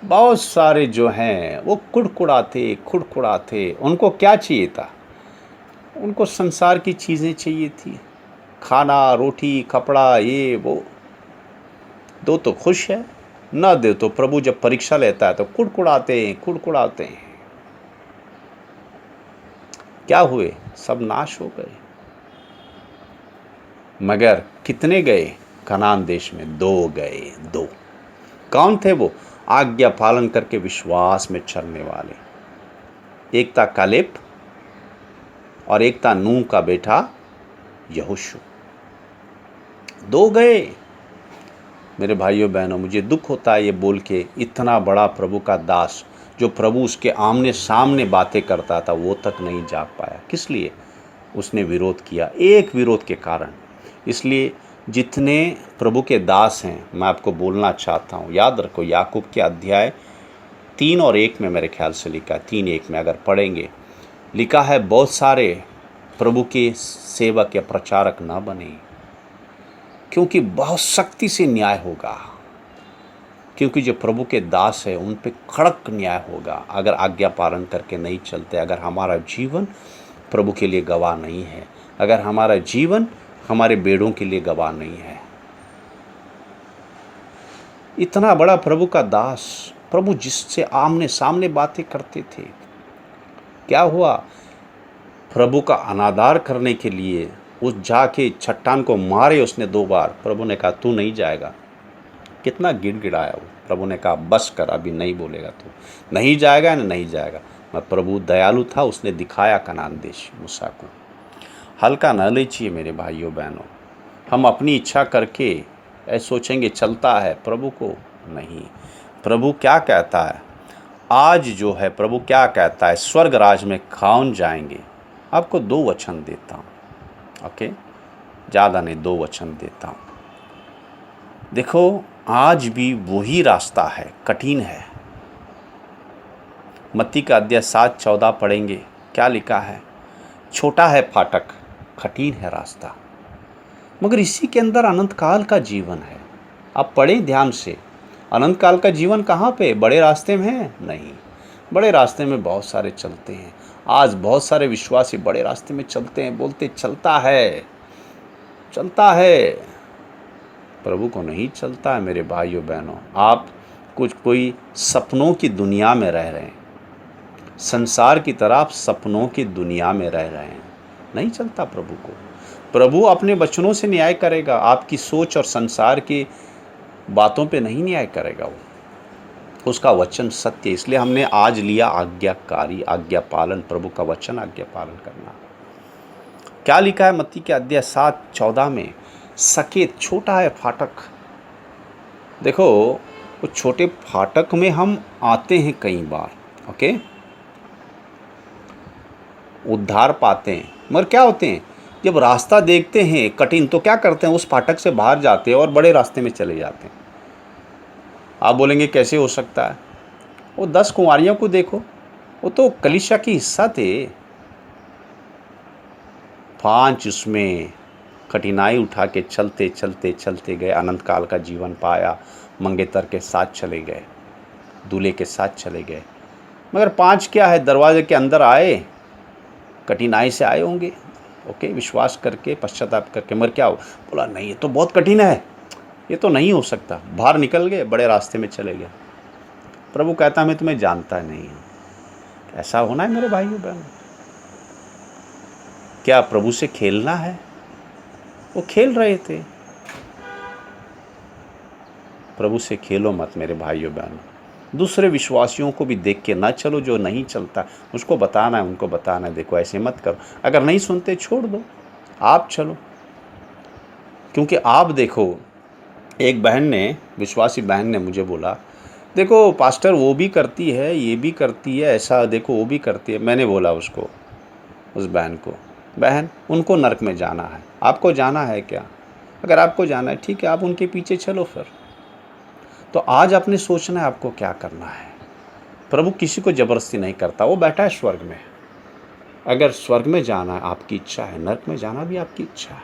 बहुत सारे जो हैं वो कुड़कुड़ाते। उनको क्या चाहिए था? उनको संसार की चीज़ें चाहिए थी, खाना, रोटी, कपड़ा, ये वो। दो तो खुश है, ना दे तो प्रभु जब परीक्षा लेता है तो कुड़कुड़ाते हैं। क्या हुए? सब नाश हो गए। मगर कितने गए कनान देश में? 2 गए, 2। कौन थे वो? आज्ञा पालन करके विश्वास में चलने वाले। एक था कालेब और एक था नूह का बेटा यहोशू। 2 गए। मेरे भाइयों बहनों, मुझे दुख होता है ये बोल के, इतना बड़ा प्रभु का दास, जो प्रभु उसके आमने सामने बातें करता था, वो तक नहीं जा पाया। किस लिए? उसने विरोध किया, एक विरोध के कारण। इसलिए जितने प्रभु के दास हैं, मैं आपको बोलना चाहता हूँ, याद रखो याकूब के अध्याय 3 और 1 में, मेरे ख्याल से लिखा है 3:1 में, अगर पढ़ेंगे, लिखा है बहुत सारे प्रभु के सेवक या प्रचारक ना बने, क्योंकि बहुत सख्ती से न्याय होगा। क्योंकि जो प्रभु के दास है उन पे कड़क न्याय होगा अगर आज्ञा पालन करके नहीं चलते। अगर हमारा जीवन प्रभु के लिए गवाह नहीं है, अगर हमारा जीवन हमारे बेड़ों के लिए गवाह नहीं है। इतना बड़ा प्रभु का दास, प्रभु जिससे आमने सामने बातें करते थे, क्या हुआ? प्रभु का अनादर करने के लिए उस जाके चट्टान को मारे उसने 2 बार। प्रभु ने कहा तू नहीं जाएगा। कितना गिड़गिड़ाया वो। प्रभु ने कहा बस कर, अभी नहीं बोलेगा तू, नहीं जाएगा ना नहीं जाएगा। मैं प्रभु दयालु था, उसने दिखाया कनान देश मूसा को। हल्का न लीजिए मेरे भाइयों बहनों। हम अपनी इच्छा करके ऐसे सोचेंगे चलता है प्रभु को, नहीं। प्रभु क्या कहता है आज जो है, प्रभु क्या कहता है, स्वर्ग राज में कौन जाएंगे? आपको 2 वचन देता हूँ। ओके, ज़्यादा नहीं, 2 वचन देता हूँ। देखो आज भी वही रास्ता है, कठिन है। मत्ती का अध्याय 7:14 पढ़ेंगे, क्या लिखा है? छोटा है फाटक, कठिन है रास्ता, मगर इसी के अंदर अनंत काल का जीवन है। आप पढ़ें ध्यान से, अनंत काल का जीवन कहाँ पे? बड़े रास्ते में है? नहीं, बड़े रास्ते में बहुत सारे चलते हैं। आज बहुत सारे विश्वासी बड़े रास्ते में चलते हैं, बोलते चलता है, प्रभु को नहीं चलता है। मेरे भाइयों बहनों, आप कोई सपनों की दुनिया में रह रहे हैं, संसार की तरह आप सपनों की दुनिया में रह रहे हैं, नहीं चलता प्रभु को। प्रभु अपने वचनों से न्याय करेगा, आपकी सोच और संसार की बातों पे नहीं न्याय करेगा वो। उसका वचन सत्य। इसलिए हमने आज लिया आज्ञाकारी, आज्ञा पालन, प्रभु का वचन आज्ञा पालन करना। क्या लिखा है मत्ती के अध्याय 7:14 में? सकेत, छोटा है फाटक। देखो वो छोटे फाटक में हम आते हैं कई बार, ओके, उद्धार पाते हैं, मगर क्या होते हैं जब रास्ता देखते हैं कठिन तो क्या करते हैं? उस फाटक से बाहर जाते हैं और बड़े रास्ते में चले जाते हैं। आप बोलेंगे कैसे हो सकता है? वो 10 कुंवारियों को देखो, वो तो कलीसिया की हिस्सा थे। 5 उसमें कठिनाई उठा के चलते गए, अनंत काल का जीवन पाया, मंगेतर के साथ चले गए, दूल्हे के साथ चले गए। मगर 5 क्या है, दरवाजे के अंदर आए, कठिनाई से आए होंगे, ओके, विश्वास करके, पश्चाताप करके। मगर क्या हो? बोला नहीं ये तो बहुत कठिन है, ये तो नहीं हो सकता। बाहर निकल गए, बड़े रास्ते में चले गए। प्रभु कहता मैं तुम्हें जानता नहीं हूँ। ऐसा होना है मेरे भाइयों बहनों? क्या प्रभु से खेलना है? वो खेल रहे थे। प्रभु से खेलो मत मेरे भाइयों बहनों। दूसरे विश्वासियों को भी देख के ना चलो, जो नहीं चलता उसको बताना है, उनको बताना है देखो ऐसे मत करो। अगर नहीं सुनते छोड़ दो, आप चलो। क्योंकि आप देखो, एक बहन ने, विश्वासी बहन ने मुझे बोला, देखो पास्टर वो भी करती है, ये भी करती है, ऐसा देखो वो भी करती है। मैंने बोला उसको, उस बहन को, बहन उनको नरक में जाना है, आपको जाना है क्या? अगर आपको जाना है ठीक है, आप उनके पीछे चलो फिर। तो आज आपने सोचना है आपको क्या करना है। प्रभु किसी को ज़बरदस्ती नहीं करता, वो बैठा है स्वर्ग में। अगर स्वर्ग में जाना है आपकी इच्छा है, नरक में जाना भी आपकी इच्छा है।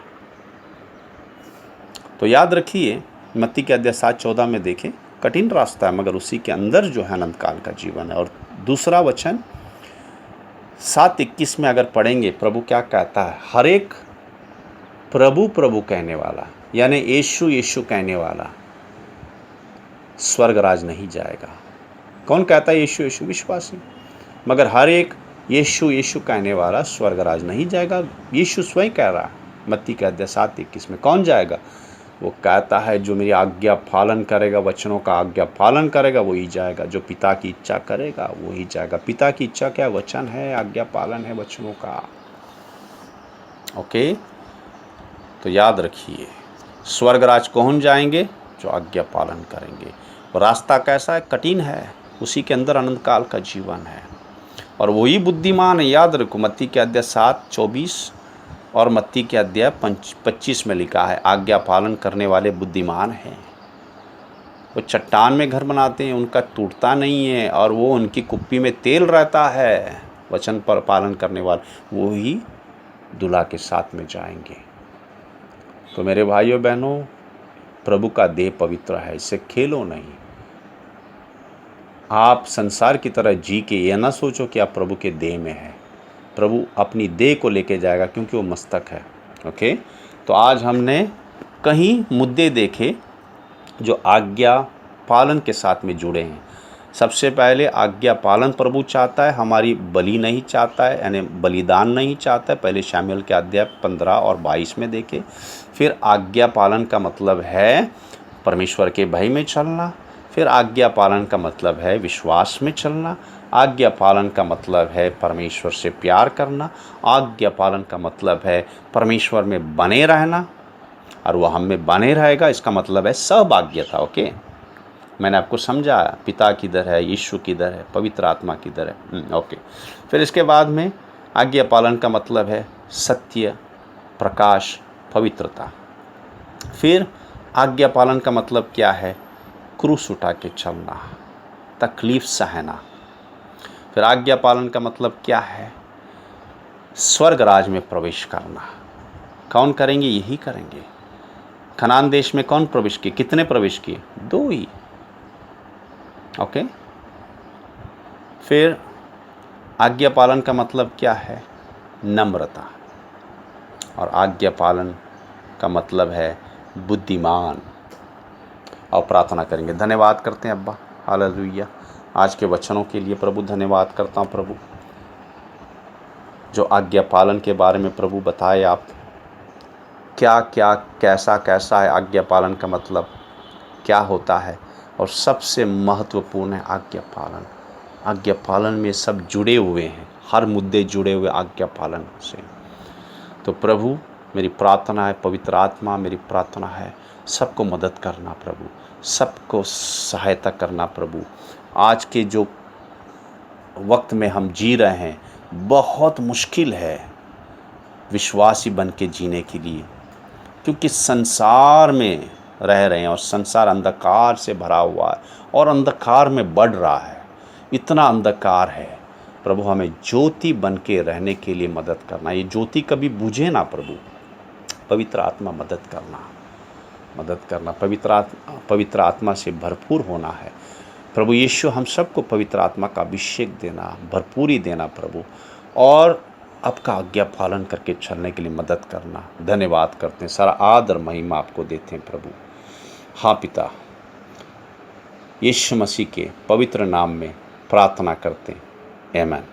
तो याद रखिए, मत्ती के अध्याय 7:14 में देखें, कठिन रास्ता है मगर उसी के अंदर जो है अनंत काल का जीवन है। और दूसरा वचन 7:21 में अगर पढ़ेंगे, प्रभु क्या कहता है, हर एक प्रभु प्रभु कहने वाला, यानी यीशु यीशु कहने वाला स्वर्ग राज नहीं जाएगा। कौन कहता है यीशु यीशु? विश्वासी। मगर हर एक यीशु यीशु कहने वाला स्वर्ग राज नहीं जाएगा। यीशु स्वयं कह रहा है मत्ती के अध्याय 7:21 में। कौन जाएगा? वो कहता है जो मेरी आज्ञा पालन करेगा, वचनों का आज्ञा पालन करेगा, वही जाएगा। जो पिता की इच्छा करेगा वही जाएगा। पिता की इच्छा क्या? वचन है, आज्ञा पालन है वचनों का। ओके, तो याद रखिए, स्वर्ग राज कौन जाएंगे? जो आज्ञा पालन करेंगे। और रास्ता कैसा है? कठिन है, उसी के अंदर अनंत काल का जीवन है। और वही बुद्धिमान है। याद रखो, मत्ती के अध्याय 7:24 और मत्ती के अध्याय 25 में लिखा है, आज्ञा पालन करने वाले बुद्धिमान हैं। वो चट्टान में घर बनाते हैं, उनका टूटता नहीं है, और वो उनकी कुप्पी में तेल रहता है। वचन पर पालन करने वाले वो ही दूल्हा के साथ में जाएंगे। तो मेरे भाइयों बहनों, प्रभु का देह पवित्र है, इससे खेलो नहीं। आप संसार की तरह जी के यह ना सोचो कि आप प्रभु के देह में हैं। प्रभु अपनी देह को लेके जाएगा, क्योंकि वो मस्तक है। ओके, तो आज हमने कई मुद्दे देखे जो आज्ञा पालन के साथ में जुड़े हैं। सबसे पहले आज्ञा पालन प्रभु चाहता है, हमारी बलि नहीं चाहता है, यानी बलिदान नहीं चाहता है। पहले शामुएल के अध्याय 15 और 22 में देखे। फिर आज्ञा पालन का मतलब है परमेश्वर के भय में चलना। फिर आज्ञा पालन का मतलब है विश्वास में चलना। आज्ञा पालन का मतलब है परमेश्वर से प्यार करना। आज्ञा पालन का मतलब है परमेश्वर में बने रहना, और वह हम में बने रहेगा। इसका मतलब है सहभाग्यता। ओके, मैंने आपको समझाया, पिता किधर है, यीशु किधर है, पवित्र आत्मा किधर है। ओके, फिर इसके बाद में आज्ञा पालन का मतलब है सत्य, प्रकाश, पवित्रता। फिर आज्ञा पालन का मतलब क्या है? क्रूस उठा के चलना, तकलीफ सहना। फिर आज्ञा पालन का मतलब क्या है? स्वर्ग राज में प्रवेश करना। कौन करेंगे? यही करेंगे। कनान देश में कौन प्रवेश किए? कितने प्रवेश किए? 2 ही। ओके, फिर आज्ञा पालन का मतलब क्या है? नम्रता। और आज्ञा पालन का मतलब है बुद्धिमान। और प्रार्थना करेंगे। धन्यवाद करते हैं अब्बा, हालेलुया, आज के वचनों के लिए प्रभु। धन्यवाद करता हूँ प्रभु, जो आज्ञा पालन के बारे में प्रभु बताए आप, क्या क्या कैसा कैसा है आज्ञा पालन का मतलब क्या होता है। और सबसे महत्वपूर्ण है आज्ञा पालन। आज्ञा पालन में सब जुड़े हुए हैं, हर मुद्दे जुड़े हुए आज्ञा पालन से। तो प्रभु, मेरी प्रार्थना है, पवित्र आत्मा मेरी प्रार्थना है, सबको मदद करना प्रभु, सबको सहायता करना प्रभु। आज के जो वक्त में हम जी रहे हैं, बहुत मुश्किल है विश्वासी बन के जीने के लिए, क्योंकि संसार में रह रहे हैं और संसार अंधकार से भरा हुआ है और अंधकार में बढ़ रहा है। इतना अंधकार है प्रभु, हमें ज्योति बन के रहने के लिए मदद करना। ये ज्योति कभी बुझे ना प्रभु। पवित्र आत्मा मदद करना, मदद करना। पवित्र आत्मा से भरपूर होना है प्रभु यीशु। हम सबको पवित्र आत्मा का अभिषेक देना, भरपूरी देना प्रभु, और आपका आज्ञा पालन करके चलने के लिए मदद करना। धन्यवाद करते हैं, सारा आदर महिमा आपको देते हैं प्रभु। हाँ पिता, यीशु मसीह के पवित्र नाम में प्रार्थना करते हैं, आमीन।